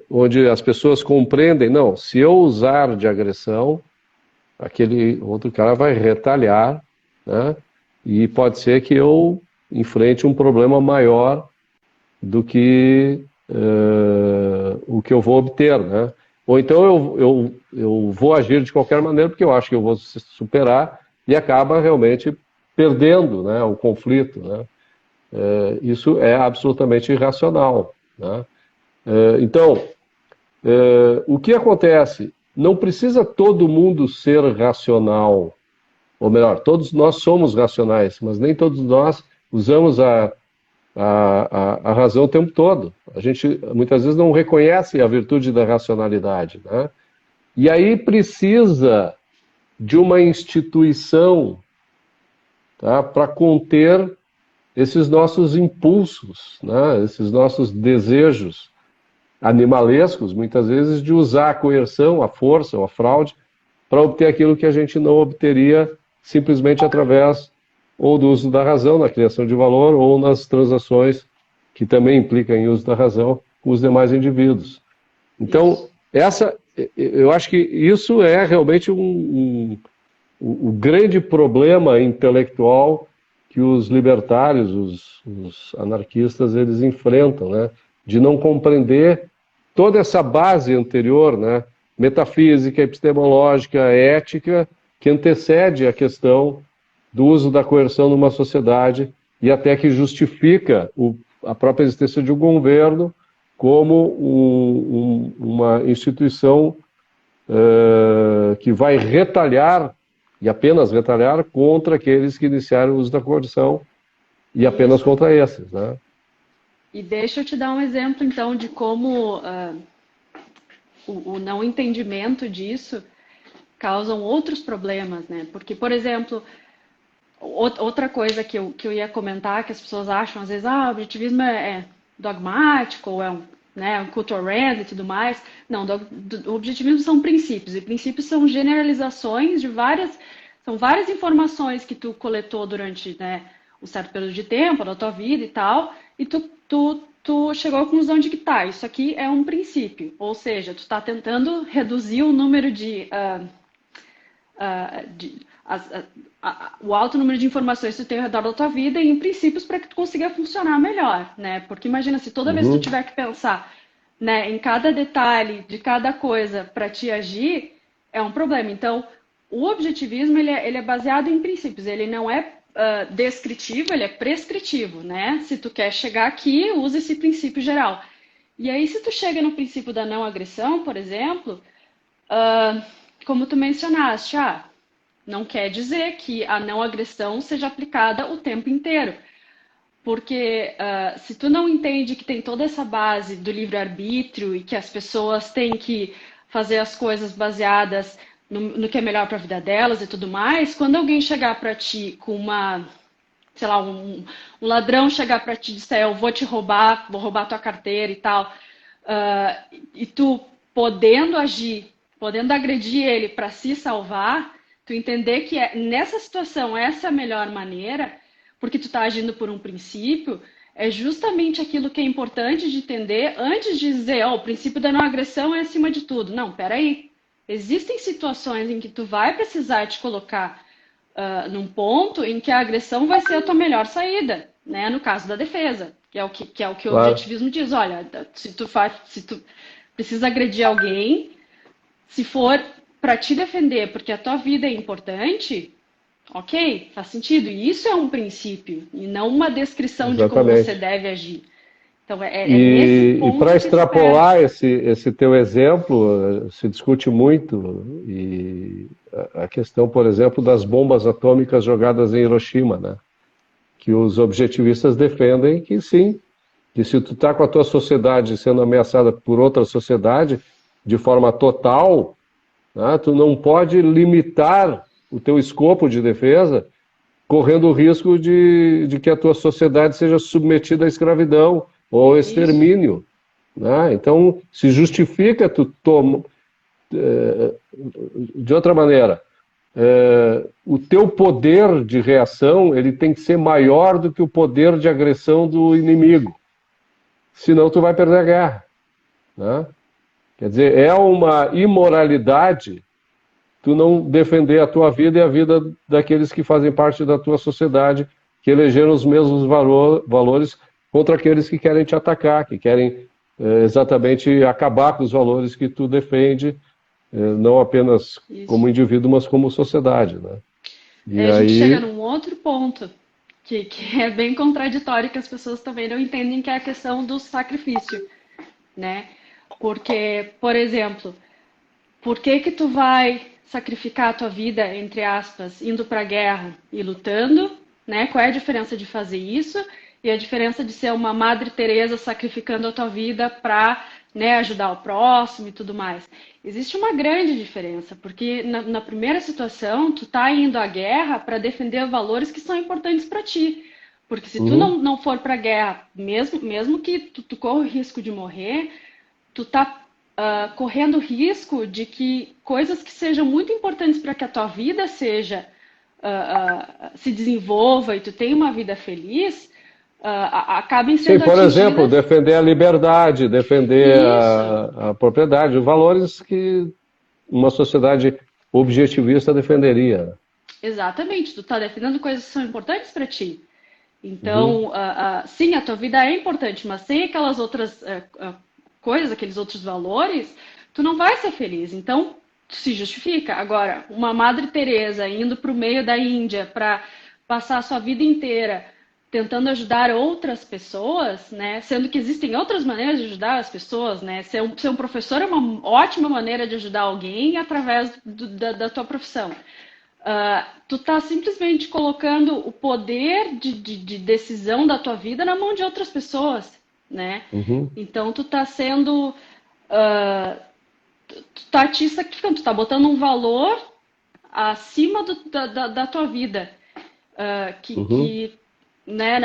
onde as pessoas compreendem, não, se eu usar de agressão, aquele outro cara vai retalhar, né? E pode ser que eu enfrente um problema maior do que o que eu vou obter, né? Ou então eu vou agir de qualquer maneira porque eu acho que eu vou superar e acaba realmente perdendo, né, o conflito, né? Isso é absolutamente irracional, né? Então, o que acontece? Não precisa todo mundo ser racional, ou melhor, todos nós somos racionais, mas nem todos nós usamos a razão o tempo todo. A gente muitas vezes não reconhece a virtude da racionalidade, né? E aí precisa de uma instituição, tá, para conter esses nossos impulsos, né? Esses nossos desejos animalescos, muitas vezes, de usar a coerção, a força ou a fraude para obter aquilo que a gente não obteria simplesmente através ou do uso da razão na criação de valor ou nas transações que também implicam em uso da razão com os demais indivíduos. Então, Isso. eu acho que isso é realmente o grande problema intelectual que os libertários, os anarquistas, eles enfrentam, né? De não compreender toda essa base anterior, né? Metafísica, epistemológica, ética, que antecede a questão do uso da coerção numa sociedade e até que justifica a própria existência de um governo como uma instituição que vai retalhar, e apenas retalhar, contra aqueles que iniciaram o uso da coerção e apenas Isso. contra esses, né? E deixa eu te dar um exemplo, então, de como o não entendimento disso causam outros problemas, né? Porque, por exemplo, outra coisa que eu ia comentar, que as pessoas acham, às vezes, o objetivismo é dogmático, ou né, um culto random e tudo mais. Não, o objetivismo são princípios, e princípios são generalizações de são várias informações que tu coletou durante, né, um certo período de tempo, da tua vida e tal, e tu chegou à conclusão de que tá, isso aqui é um princípio, ou seja, tu está tentando reduzir o número o alto número de informações que tu tem ao redor da tua vida em princípios para que tu consiga funcionar melhor, né? Porque imagina se toda vez que tu Uhum. tiver que pensar, né, em cada detalhe de cada coisa para te agir, é um problema. Então, o objetivismo ele é baseado em princípios, ele não é descritivo, ele é prescritivo, né? Se tu quer chegar aqui, usa esse princípio geral. E aí, se tu chega no princípio da não agressão, por exemplo, como tu mencionaste, não quer dizer que a não agressão seja aplicada o tempo inteiro. Porque se tu não entende que tem toda essa base do livre-arbítrio e que as pessoas têm que fazer as coisas baseadas no que é melhor para a vida delas e tudo mais, quando alguém chegar para ti com sei lá, um ladrão chegar para ti e disser, eu vou te roubar, vou roubar tua carteira e tal, e tu podendo agir, podendo agredir ele para se salvar, tu entender que nessa situação essa é a melhor maneira, porque tu está agindo por um princípio, é justamente aquilo que é importante de entender antes de dizer, o princípio da não agressão é acima de tudo. Não, peraí. Existem situações em que tu vai precisar te colocar num ponto em que a agressão vai ser a tua melhor saída, né? No caso da defesa, que é o que o Claro. objetivismo diz. Olha, se tu precisa agredir alguém, se for para te defender, porque a tua vida é importante, Ok, faz sentido. E isso é um princípio, e não uma descrição de como você Exatamente. deve agir. Então, é nesse E para ponto que se extrapolar perde. esse teu exemplo, se discute muito e a questão, por exemplo, das bombas atômicas jogadas em Hiroshima, né? Que os objetivistas defendem que sim, que se tu está com a tua sociedade sendo ameaçada por outra sociedade de forma total, né, tu não pode limitar o teu escopo de defesa correndo o risco de que a tua sociedade seja submetida à escravidão ou ao Isso, extermínio. Né? Então, se justifica tu toma, de outra maneira, o teu poder de reação ele tem que ser maior do que o poder de agressão do inimigo, senão tu vai perder a guerra. Né? Quer dizer, é uma imoralidade tu não defender a tua vida e a vida daqueles que fazem parte da tua sociedade, que elegeram os mesmos valores contra aqueles que querem te atacar, que querem exatamente acabar com os valores que tu defende, não apenas como isso. indivíduo, mas como sociedade, né? Aí E a gente chega aí, num outro ponto, que é bem contraditório, que as pessoas também não entendem, que é a questão do sacrifício, né? Porque, por exemplo, por que que tu vai sacrificar a tua vida, entre aspas, indo para a guerra e lutando, né? Qual é a diferença de fazer isso e a diferença de ser uma Madre Teresa sacrificando a tua vida para, né, ajudar o próximo e tudo mais? Existe uma grande diferença, porque na primeira situação, tu tá indo à guerra para defender valores que são importantes para ti. Porque se tu uhum, não for para a guerra, mesmo que tu corra o risco de morrer, tu tá correndo risco de que coisas que sejam muito importantes para que a tua vida seja se desenvolva e tu tenha uma vida feliz, acabem sim, sendo por exemplo, atingidas. defender a liberdade, defender Isso, a propriedade, valores que uma sociedade objetivista defenderia. exatamente. Tu tá defendendo coisas que são importantes para ti. Uhum. Então, sim, a tua vida é importante, mas sem aquelas outras coisas, aqueles outros valores, tu não vai ser feliz. Então, se justifica. Agora, uma Madre Teresa indo para o meio da Índia para passar a sua vida inteira tentando ajudar outras pessoas, né? Sendo que existem outras maneiras de ajudar as pessoas, né? Ser um professor é uma ótima maneira de ajudar alguém através da tua profissão. Tu tá simplesmente colocando o poder de decisão da tua vida na mão de outras pessoas, né? Uhum. Então tu tá sendo, uh, tu tá te sacrificando, tu tá botando um valor acima da tua vida, Uhum. que né,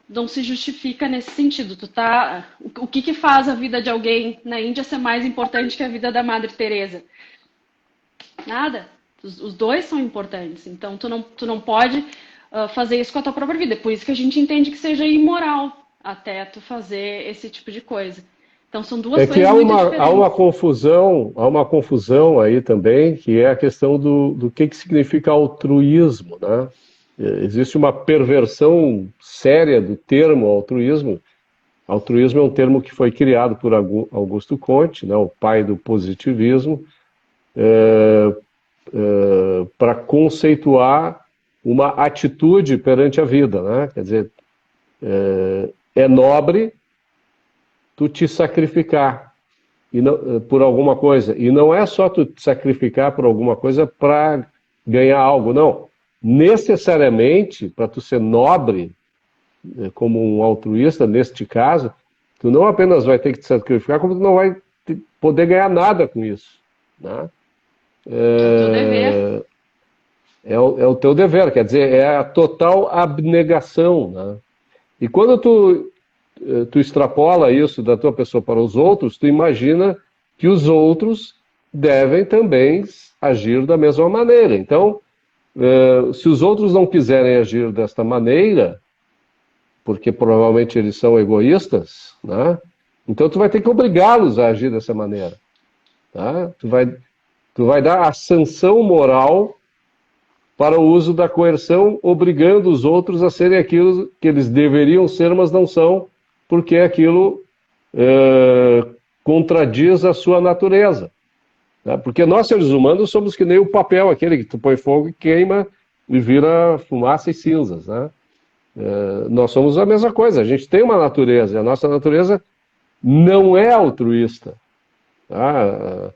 não se justifica nesse sentido. O que faz a vida de alguém na Índia ser mais importante que a vida da Madre Teresa? Nada. Os dois são importantes. Então, tu não pode fazer isso com a tua própria vida. Por isso que a gente entende que seja imoral até tu fazer esse tipo de coisa. Então, são duas É que coisas muito diferentes. há uma confusão aí também, que é a questão do que significa altruísmo, né? Existe uma perversão séria do termo altruísmo. Altruísmo é um termo que foi criado por Augusto Comte, né, o pai do positivismo, para conceituar uma atitude perante a vida, né? Quer dizer, é nobre tu te sacrificar e não, por alguma coisa. E não é só tu te sacrificar por alguma coisa para ganhar algo, não. Necessariamente, para tu ser nobre, como um altruísta, neste caso, tu não apenas vai ter que te sacrificar, como tu não vai poder ganhar nada com isso. Né? É o teu dever. É o teu dever, quer dizer, é a total abnegação. Né? E quando tu extrapola isso da tua pessoa para os outros, tu imagina que os outros devem também agir da mesma maneira. Então, se os outros não quiserem agir desta maneira, porque provavelmente eles são egoístas, né? Então tu vai ter que obrigá-los a agir dessa maneira. Tá? Tu vai dar a sanção moral para o uso da coerção, obrigando os outros a serem aquilo que eles deveriam ser, mas não são, porque aquilo contradiz a sua natureza. Né? Porque nós, seres humanos, somos que nem o papel, aquele que tu põe fogo e queima, e vira fumaça e cinzas, né? Nós somos a mesma coisa, a gente tem uma natureza, e a nossa natureza não é altruísta. Tá?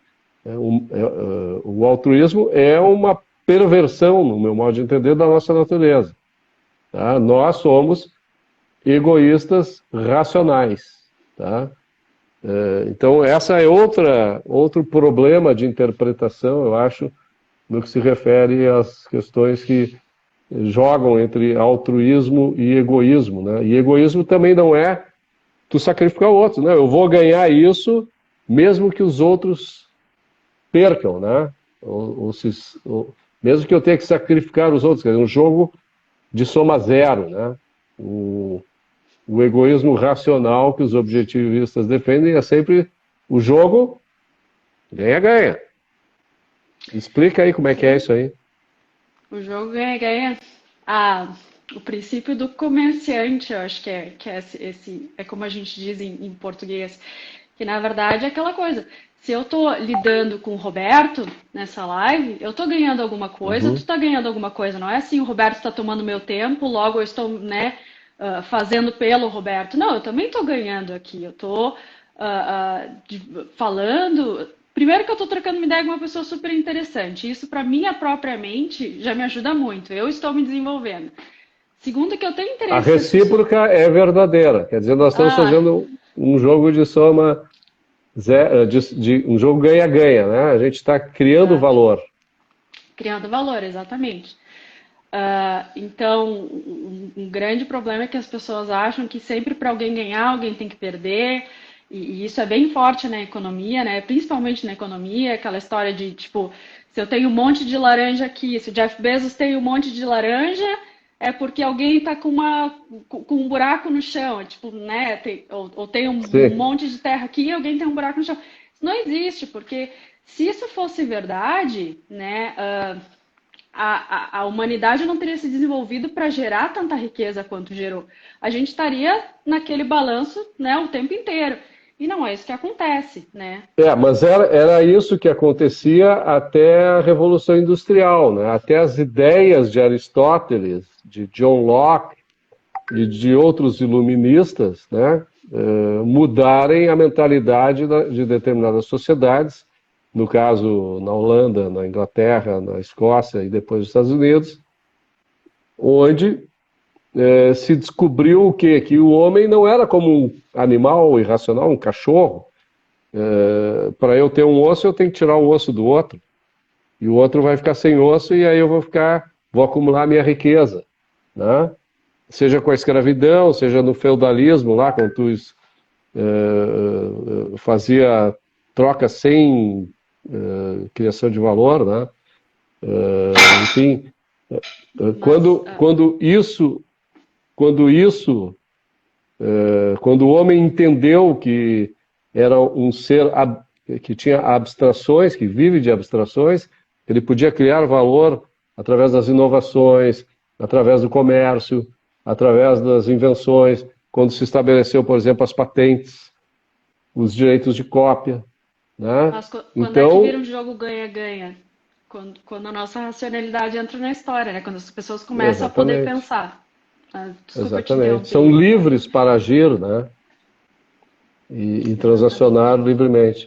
O altruísmo é uma perversão, no meu modo de entender, da nossa natureza. Tá? Nós somos egoístas racionais. Tá? Então, essa é outro problema de interpretação, eu acho, no que se refere às questões que jogam entre altruísmo e egoísmo. Né? E egoísmo também não é tu sacrificar o outro. Né? Eu vou ganhar isso mesmo que os outros percam, né? Mesmo que eu tenha que sacrificar os outros. Quer dizer, um jogo de soma zero. Né? O egoísmo racional que os objetivistas defendem é sempre o jogo ganha-ganha. Explica aí como é que é isso aí. O jogo ganha-ganha. O princípio do comerciante, eu acho que é é como a gente diz em português, que na verdade é aquela coisa. Se eu tô lidando com o Roberto nessa live, eu tô ganhando alguma coisa, tu tá ganhando alguma coisa. Não é assim, o Roberto está tomando meu tempo, logo eu estou, né, fazendo pelo Roberto. Não, eu também tô ganhando aqui. Eu tô falando. Primeiro que eu tô trocando uma ideia com uma pessoa super interessante. Isso para minha própria mente já me ajuda muito. Eu estou me desenvolvendo. Segundo, que eu tenho A interesse que as pessoas. recíproca é verdadeira. Quer dizer, nós estamos Ah, fazendo um jogo de soma, um jogo ganha-ganha, né? A gente está criando exato. valor. Criando valor, exatamente. Então, um grande problema é que as pessoas acham que sempre para alguém ganhar, alguém tem que perder. E isso é bem forte na economia, né? Principalmente na economia, aquela história de tipo, se eu tenho um monte de laranja aqui, se o Jeff Bezos tem um monte de laranja, é porque alguém está com um buraco no chão, tipo, né? Ou tem um Sim. monte de terra aqui e alguém tem um buraco no chão. Isso não existe, porque se isso fosse verdade, né? A humanidade não teria se desenvolvido para gerar tanta riqueza quanto gerou. A gente estaria naquele balanço, né, o tempo inteiro. E não é isso que acontece, né? Mas era isso que acontecia até a Revolução Industrial, né? Até as ideias de Aristóteles, de John Locke e de outros iluministas, né? Mudarem a mentalidade de determinadas sociedades, no caso na Holanda, na Inglaterra, na Escócia e depois nos Estados Unidos, onde se descobriu o quê? Que o homem não era como um animal irracional, um cachorro. Para eu ter um osso, eu tenho que tirar o osso do outro. E o outro vai ficar sem osso e aí eu vou acumular minha riqueza, né? Seja com a escravidão, seja no feudalismo, lá quando tu fazia troca sem criação de valor, né? Enfim, Mas, quando isso, quando o homem entendeu que era um ser que tinha abstrações, que vive de abstrações, ele podia criar valor através das inovações, através do comércio, através das invenções, quando se estabeleceu, por exemplo, as patentes, os direitos de cópia, né? quando é que vira Então, um jogo ganha-ganha? Quando a nossa racionalidade entra na história, né? Quando as pessoas começam a poder exatamente, pensar. Desculpa te exatamente. São interromper. livres para agir, né? E transacionar Exatamente. livremente.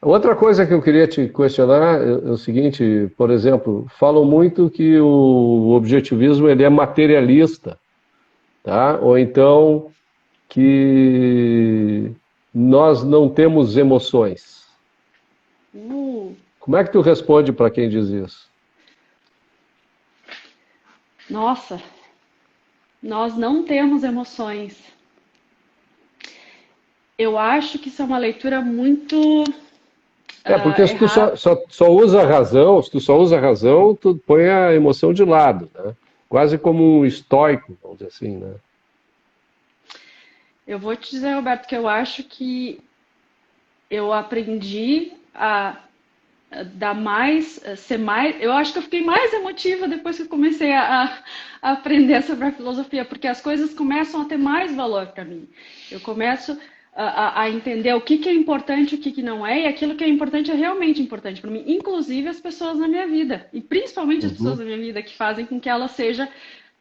Outra coisa que eu queria te questionar é o seguinte, por exemplo, falam muito que o objetivismo ele é materialista, tá? Ou então que nós não temos emoções. Uh, Como é que tu responde para quem diz isso? Nossa, nós não temos emoções. Eu acho que isso é uma leitura muito Porque se tu errada. só usa a razão, se tu só usa a razão, tu põe a emoção de lado, né? Quase como um estoico, vamos dizer assim, né? Eu vou te dizer, Roberto, que eu acho que eu aprendi a dar mais, ser mais. Eu acho que eu fiquei mais emotiva depois que eu comecei a aprender sobre a filosofia, porque as coisas começam a ter mais valor para mim. Eu começo a entender o que é importante, o que não é, e aquilo que é importante é realmente importante para mim, inclusive as pessoas na minha vida, e principalmente as pessoas Uhum, na minha vida que fazem com que ela seja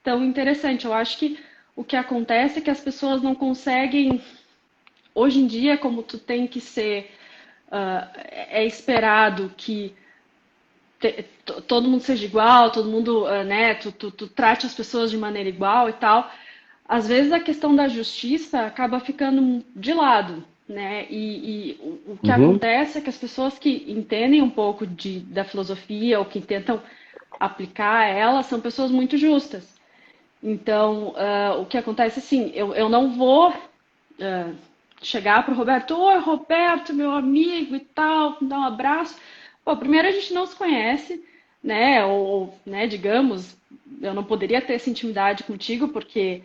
tão interessante. Eu acho que o que acontece é que as pessoas não conseguem, hoje em dia, como tu tem que ser, é esperado que todo mundo seja igual, todo mundo, né, tu trate as pessoas de maneira igual e tal. Às vezes a questão da justiça acaba ficando de lado, né? E o que uhum, acontece é que as pessoas que entendem um pouco da filosofia ou que tentam aplicar ela são pessoas muito justas. Então, o que acontece assim, eu não vou chegar para o Roberto, oi Roberto, meu amigo e tal, dar um abraço. Pô, primeiro a gente não se conhece, né? Ou, né, digamos, eu não poderia ter essa intimidade contigo, porque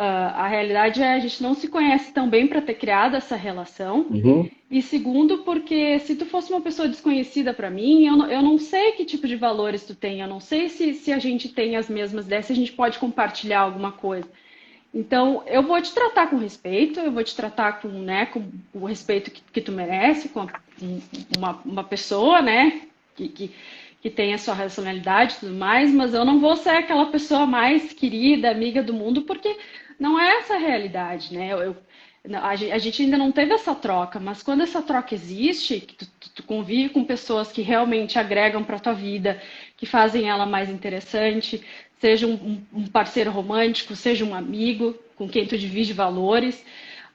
a realidade é a gente não se conhece tão bem para ter criado essa relação. uhum. E segundo, porque se tu fosse uma pessoa desconhecida para mim, eu não sei que tipo de valores tu tem, eu não sei se a gente tem as mesmas ideias, se a gente pode compartilhar alguma coisa. Então, eu vou te tratar com respeito, eu vou te tratar com, né, com o respeito que tu merece, com uma pessoa, né, que tem a sua racionalidade e tudo mais, mas eu não vou ser aquela pessoa mais querida, amiga do mundo, porque não é essa a realidade, né? A gente ainda não teve essa troca, mas quando essa troca existe, que tu convive com pessoas que realmente agregam para a tua vida, que fazem ela mais interessante, seja um parceiro romântico, seja um amigo com quem tu divide valores,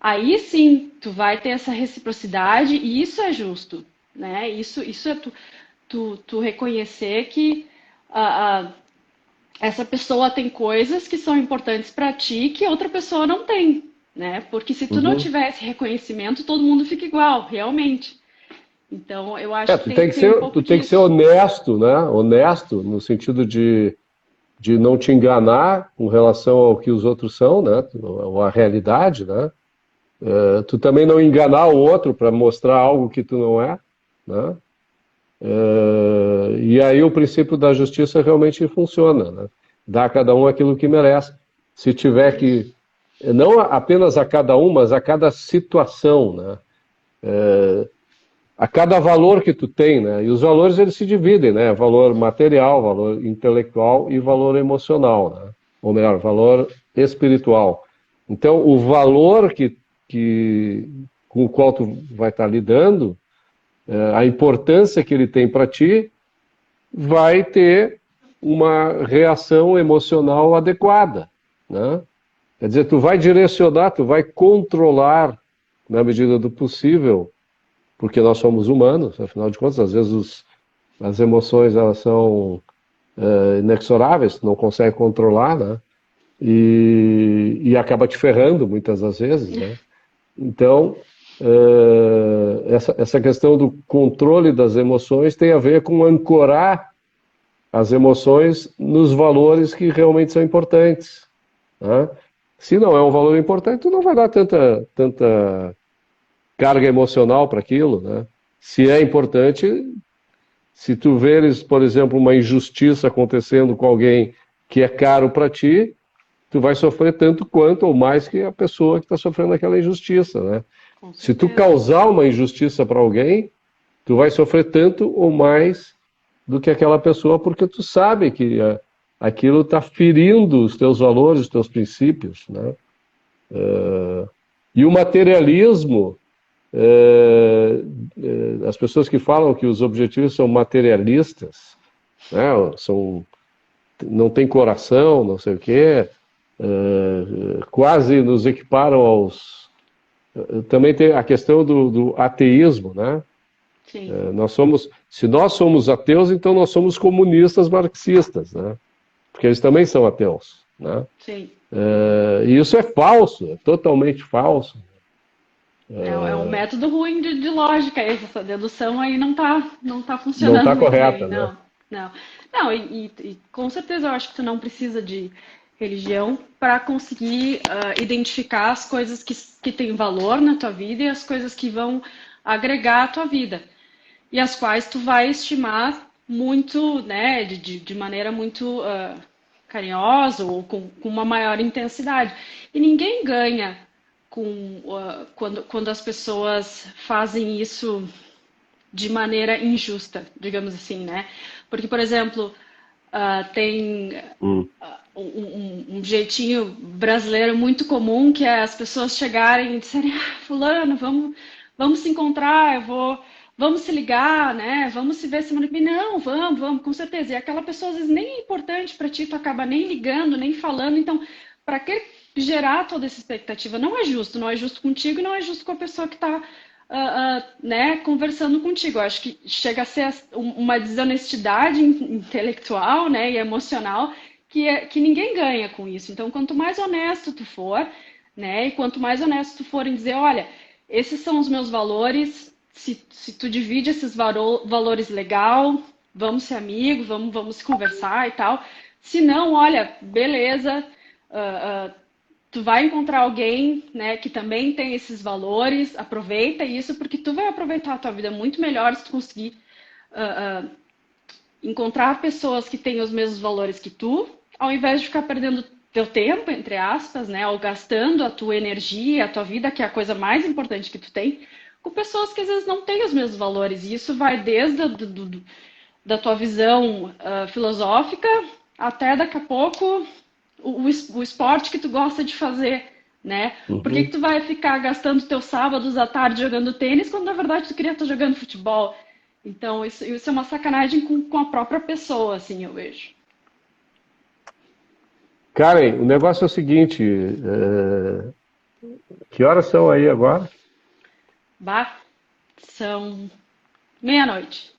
aí sim tu vai ter essa reciprocidade e isso é justo, né? Isso é tu reconhecer que essa pessoa tem coisas que são importantes para ti que outra pessoa não tem, né? Porque se tu não Uhum. tiver esse reconhecimento, todo mundo fica igual, realmente. Então, eu acho É, que tem um pouco tu tem que ser disso. honesto, né? Honesto no sentido de não te enganar com relação ao que os outros são, né? Ou a realidade, né? Tu também não enganar o outro para mostrar algo que tu não é, né? E aí o princípio da justiça realmente funciona, né? Dá a cada um aquilo que merece. Se tiver Isso. que, não apenas a cada um, mas a cada situação, né? A cada valor que tu tem, né? E os valores eles se dividem, né? Valor material, valor intelectual e valor emocional, né? Ou melhor, valor espiritual. Então, o valor com o qual tu vai estar lidando, a importância que ele tem para ti, vai ter uma reação emocional adequada, né? Quer dizer, tu vai direcionar, tu vai controlar, na medida do possível, porque nós somos humanos, afinal de contas, às vezes as emoções elas são inexoráveis, tu não consegue controlar, né? E acaba te ferrando muitas das vezes, né? Então, essa questão do controle das emoções tem a ver com ancorar as emoções nos valores que realmente são importantes, né? Se não é um valor importante, tu não vai dar tanta carga emocional para aquilo, né? Se é importante, se tu veres, por exemplo, uma injustiça acontecendo com alguém que é caro para ti, tu vai sofrer tanto quanto ou mais que a pessoa que está sofrendo aquela injustiça, né? Com Se tu certeza. causar uma injustiça para alguém, tu vai sofrer tanto ou mais do que aquela pessoa, porque tu sabe que aquilo está ferindo os teus valores, os teus princípios, né? E o materialismo, as pessoas que falam que os objetivos são materialistas, né? Não tem coração, não sei o quê, quase nos equiparam aos. Também tem a questão do ateísmo, né? Sim, Se nós somos ateus, então nós somos comunistas marxistas, né? Porque eles também são ateus, né? sim. E isso é falso, é totalmente falso. É um método ruim de lógica esse, essa dedução aí não tá Não funcionando está muito bem, correta, né? não, não. Não, e com certeza eu acho que tu não precisa de religião para conseguir identificar as coisas que têm valor na tua vida e as coisas que vão agregar à tua vida. E as quais tu vai estimar muito, né, de maneira muito carinhosa ou com uma maior intensidade. E ninguém ganha quando as pessoas fazem isso de maneira injusta, digamos assim, né? Porque, por exemplo, tem um jeitinho brasileiro muito comum que é as pessoas chegarem e disserem, fulano, vamos se encontrar, vamos se ligar, né? Vamos se ver semana que vem. Não, vamos, com certeza. E aquela pessoa às vezes nem é importante para ti, tu acaba nem ligando, nem falando. Então, para que gerar toda essa expectativa? Não é justo, não é justo contigo e não é justo com a pessoa que está né, conversando contigo. Eu acho que chega a ser uma desonestidade intelectual, né, e emocional que ninguém ganha com isso. Então, quanto mais honesto tu for, né, e quanto mais honesto tu for em dizer, olha, esses são os meus valores, se tu divide esses valores legal, vamos ser amigos, vamos conversar e tal. Se não, olha, beleza, tu vai encontrar alguém, né, que também tem esses valores, aproveita isso, porque tu vai aproveitar a tua vida muito melhor se tu conseguir encontrar pessoas que têm os mesmos valores que tu, ao invés de ficar perdendo teu tempo, entre aspas, né, ou gastando a tua energia, a tua vida, que é a coisa mais importante que tu tem, com pessoas que às vezes não têm os mesmos valores. E isso vai desde da tua visão filosófica até daqui a pouco o esporte que tu gosta de fazer, né? Por que tu vai ficar gastando teus sábados à tarde jogando tênis quando na verdade tu queria estar jogando futebol? Então isso é uma sacanagem com a própria pessoa, assim, eu vejo. Karen, o negócio é o seguinte, que horas são aí agora? Bah, são meia-noite.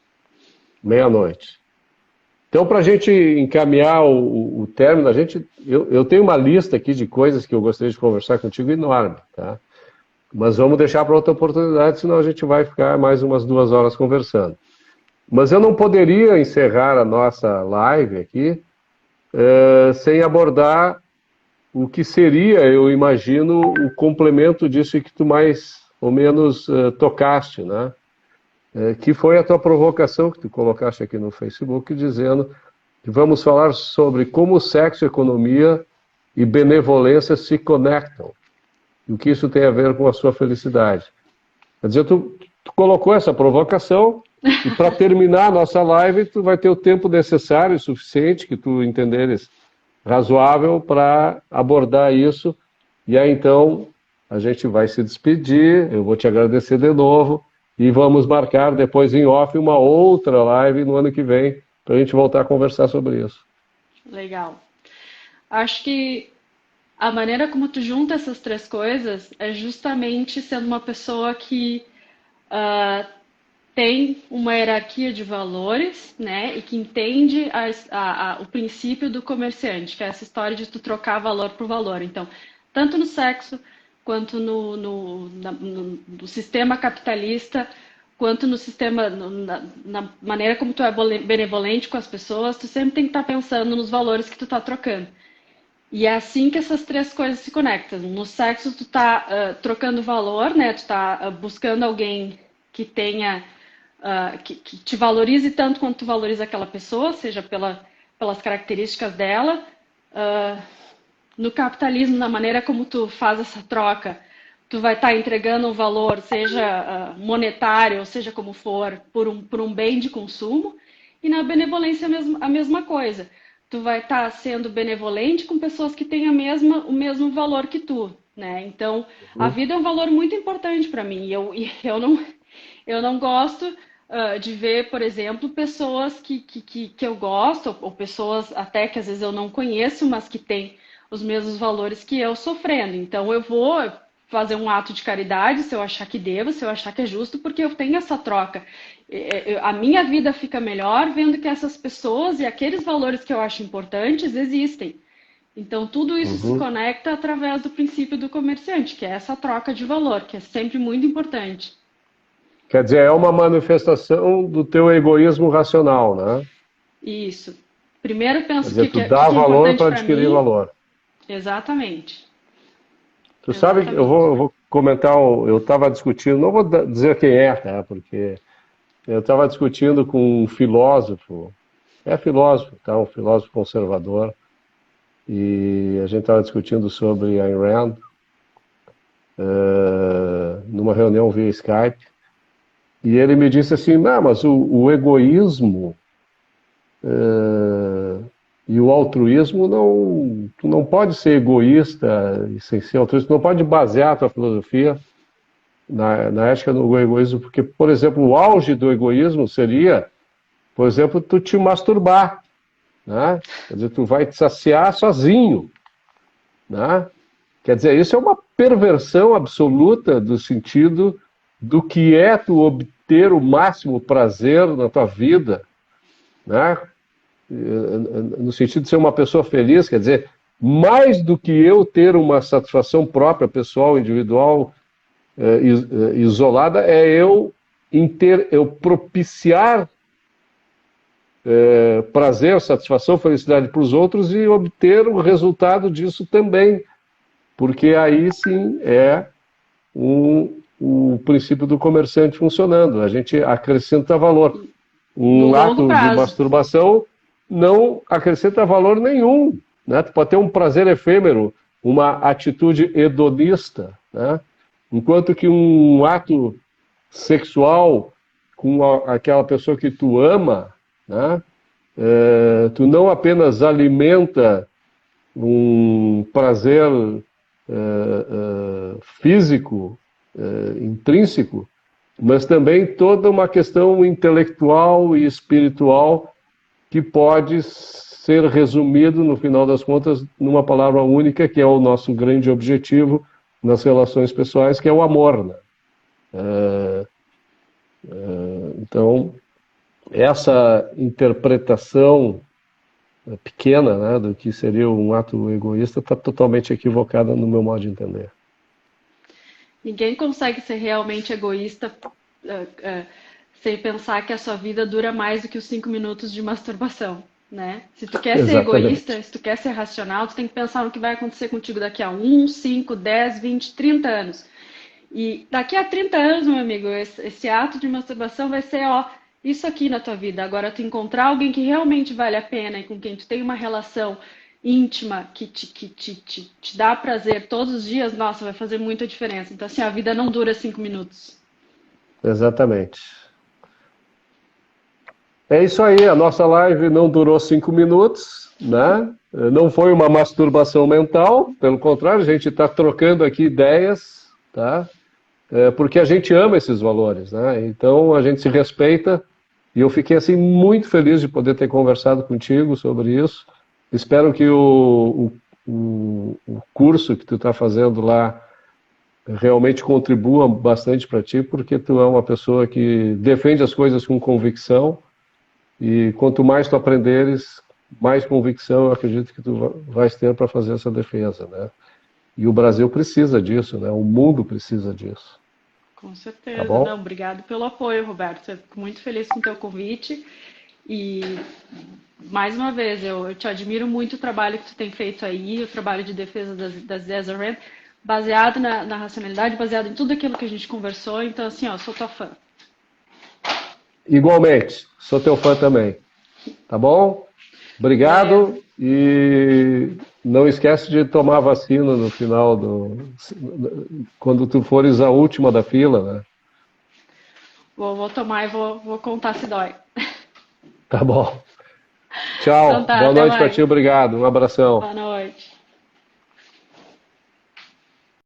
Meia-noite. Então, para a gente encaminhar o término, eu tenho uma lista aqui de coisas que eu gostaria de conversar contigo enorme, tá? Mas vamos deixar para outra oportunidade, senão a gente vai ficar mais umas 2 horas conversando. Mas eu não poderia encerrar a nossa live aqui sem abordar o que seria, eu imagino, o complemento disso que tu mais ou menos tocaste, né? Que foi a tua provocação que tu colocaste aqui no Facebook, dizendo que vamos falar sobre como sexo, economia e benevolência se conectam. E o que isso tem a ver com a sua felicidade. Quer dizer, tu colocou essa provocação e para terminar a nossa live, tu vai ter o tempo necessário, suficiente, que tu entenderes razoável para abordar isso. E aí, então, a gente vai se despedir, eu vou te agradecer de novo e vamos marcar depois em off uma outra live no ano que vem para a gente voltar a conversar sobre isso. Legal. Acho que a maneira como tu junta essas três coisas é justamente sendo uma pessoa que tem uma hierarquia de valores, né, e que entende o princípio do comerciante, que é essa história de tu trocar valor por valor. Então, tanto no sexo, quanto no sistema capitalista, quanto no sistema, na maneira como tu é benevolente com as pessoas, tu sempre tem que estar pensando nos valores que tu está trocando. E é assim que essas três coisas se conectam. No sexo, tu tá trocando valor, né? Tu tá buscando alguém que tenha, que te valorize tanto quanto tu valoriza aquela pessoa, seja pelas características dela. No capitalismo, na maneira como tu faz essa troca, tu vai estar entregando um valor, seja monetário, ou seja como for, por um bem de consumo. E na benevolência a mesma coisa. Tu vai estar sendo benevolente com pessoas que têm o mesmo valor que tu, né? Então, a vida é um valor muito importante para mim. E eu não gosto de ver, por exemplo, pessoas que eu gosto, ou pessoas até que às vezes eu não conheço, mas que têm os mesmos valores que eu sofrendo. Então, eu vou fazer um ato de caridade se eu achar que devo, se eu achar que é justo, porque eu tenho essa troca. A minha vida fica melhor vendo que essas pessoas e aqueles valores que eu acho importantes existem. Então, tudo isso se conecta através do princípio do comerciante, que é essa troca de valor, que é sempre muito importante. Quer dizer, é uma manifestação do teu egoísmo racional, né? Isso. Primeiro eu penso Quer dizer, que tu é dá valor importante para para adquirir mim. valor. Exatamente. Tu sabe, eu Exatamente. vou comentar, eu estava discutindo, não vou dizer quem é, tá? Porque eu estava discutindo com um filósofo, filósofo, tá? Um filósofo conservador, e a gente estava discutindo sobre Ayn Rand, numa reunião via Skype, e ele me disse assim, não, mas o egoísmo e o altruísmo, tu não pode ser egoísta e sem ser altruísta, tu não pode basear a tua filosofia na ética do egoísmo, porque, por exemplo, o auge do egoísmo seria, por exemplo, tu te masturbar, né? Quer dizer, tu vai te saciar sozinho, né? Quer dizer, isso é uma perversão absoluta do sentido do que é tu obter o máximo prazer na tua vida, né? No sentido de ser uma pessoa feliz, quer dizer, mais do que eu ter uma satisfação própria, pessoal, individual, isolada, é eu propiciar prazer, satisfação, felicidade para os outros e obter o resultado disso também, porque aí sim é o princípio do comerciante funcionando. A gente acrescenta valor. Um ato de masturbação não acrescenta valor nenhum, né? Tu pode ter um prazer efêmero, uma atitude hedonista, né? Enquanto que um ato sexual com aquela pessoa que tu ama, né? Tu não apenas alimenta um prazer físico, intrínseco, mas também toda uma questão intelectual e espiritual que pode ser resumido, no final das contas, numa palavra única, que é o nosso grande objetivo nas relações pessoais, que é o amor, né? Então, essa interpretação pequena, né, do que seria um ato egoísta está totalmente equivocada no meu modo de entender. Ninguém consegue ser realmente egoísta sem pensar que a sua vida dura mais do que os 5 minutos de masturbação, né? Se tu quer ser egoísta, se tu quer ser racional, tu tem que pensar no que vai acontecer contigo daqui a 1, 5, 10, 20, 30 anos. E daqui a 30 anos, meu amigo, esse ato de masturbação vai ser, ó, isso aqui na tua vida. Agora, tu encontrar alguém que realmente vale a pena e com quem tu tem uma relação íntima, que te dá prazer todos os dias, nossa, vai fazer muita diferença. Então, assim, a vida não dura 5 minutos. Exatamente. É isso aí, a nossa live não durou 5 minutos, né? Não foi uma masturbação mental, pelo contrário, a gente está trocando aqui ideias, tá? Porque a gente ama esses valores, né? Então a gente se respeita e eu fiquei assim muito feliz de poder ter conversado contigo sobre isso. Espero que o curso que tu está fazendo lá realmente contribua bastante para ti, porque tu é uma pessoa que defende as coisas com convicção e quanto mais tu aprenderes, mais convicção eu acredito que tu vais ter para fazer essa defesa, né? E o Brasil precisa disso, né? O mundo precisa disso. Com certeza. Tá, não, obrigado pelo apoio, Roberto. Eu fico muito feliz com o teu convite e mais uma vez, eu te admiro muito o trabalho que tu tem feito aí, o trabalho de defesa das ideias da Rand, baseado na racionalidade, baseado em tudo aquilo que a gente conversou. Então, assim, ó, sou tua fã. Igualmente, sou teu fã também. Tá bom? Obrigado e não esquece de tomar a vacina no final quando tu fores a última da fila, né? Vou tomar e vou contar se dói. Tá bom. Tchau. Então tá, boa noite para ti, obrigado. Um abração. Boa noite.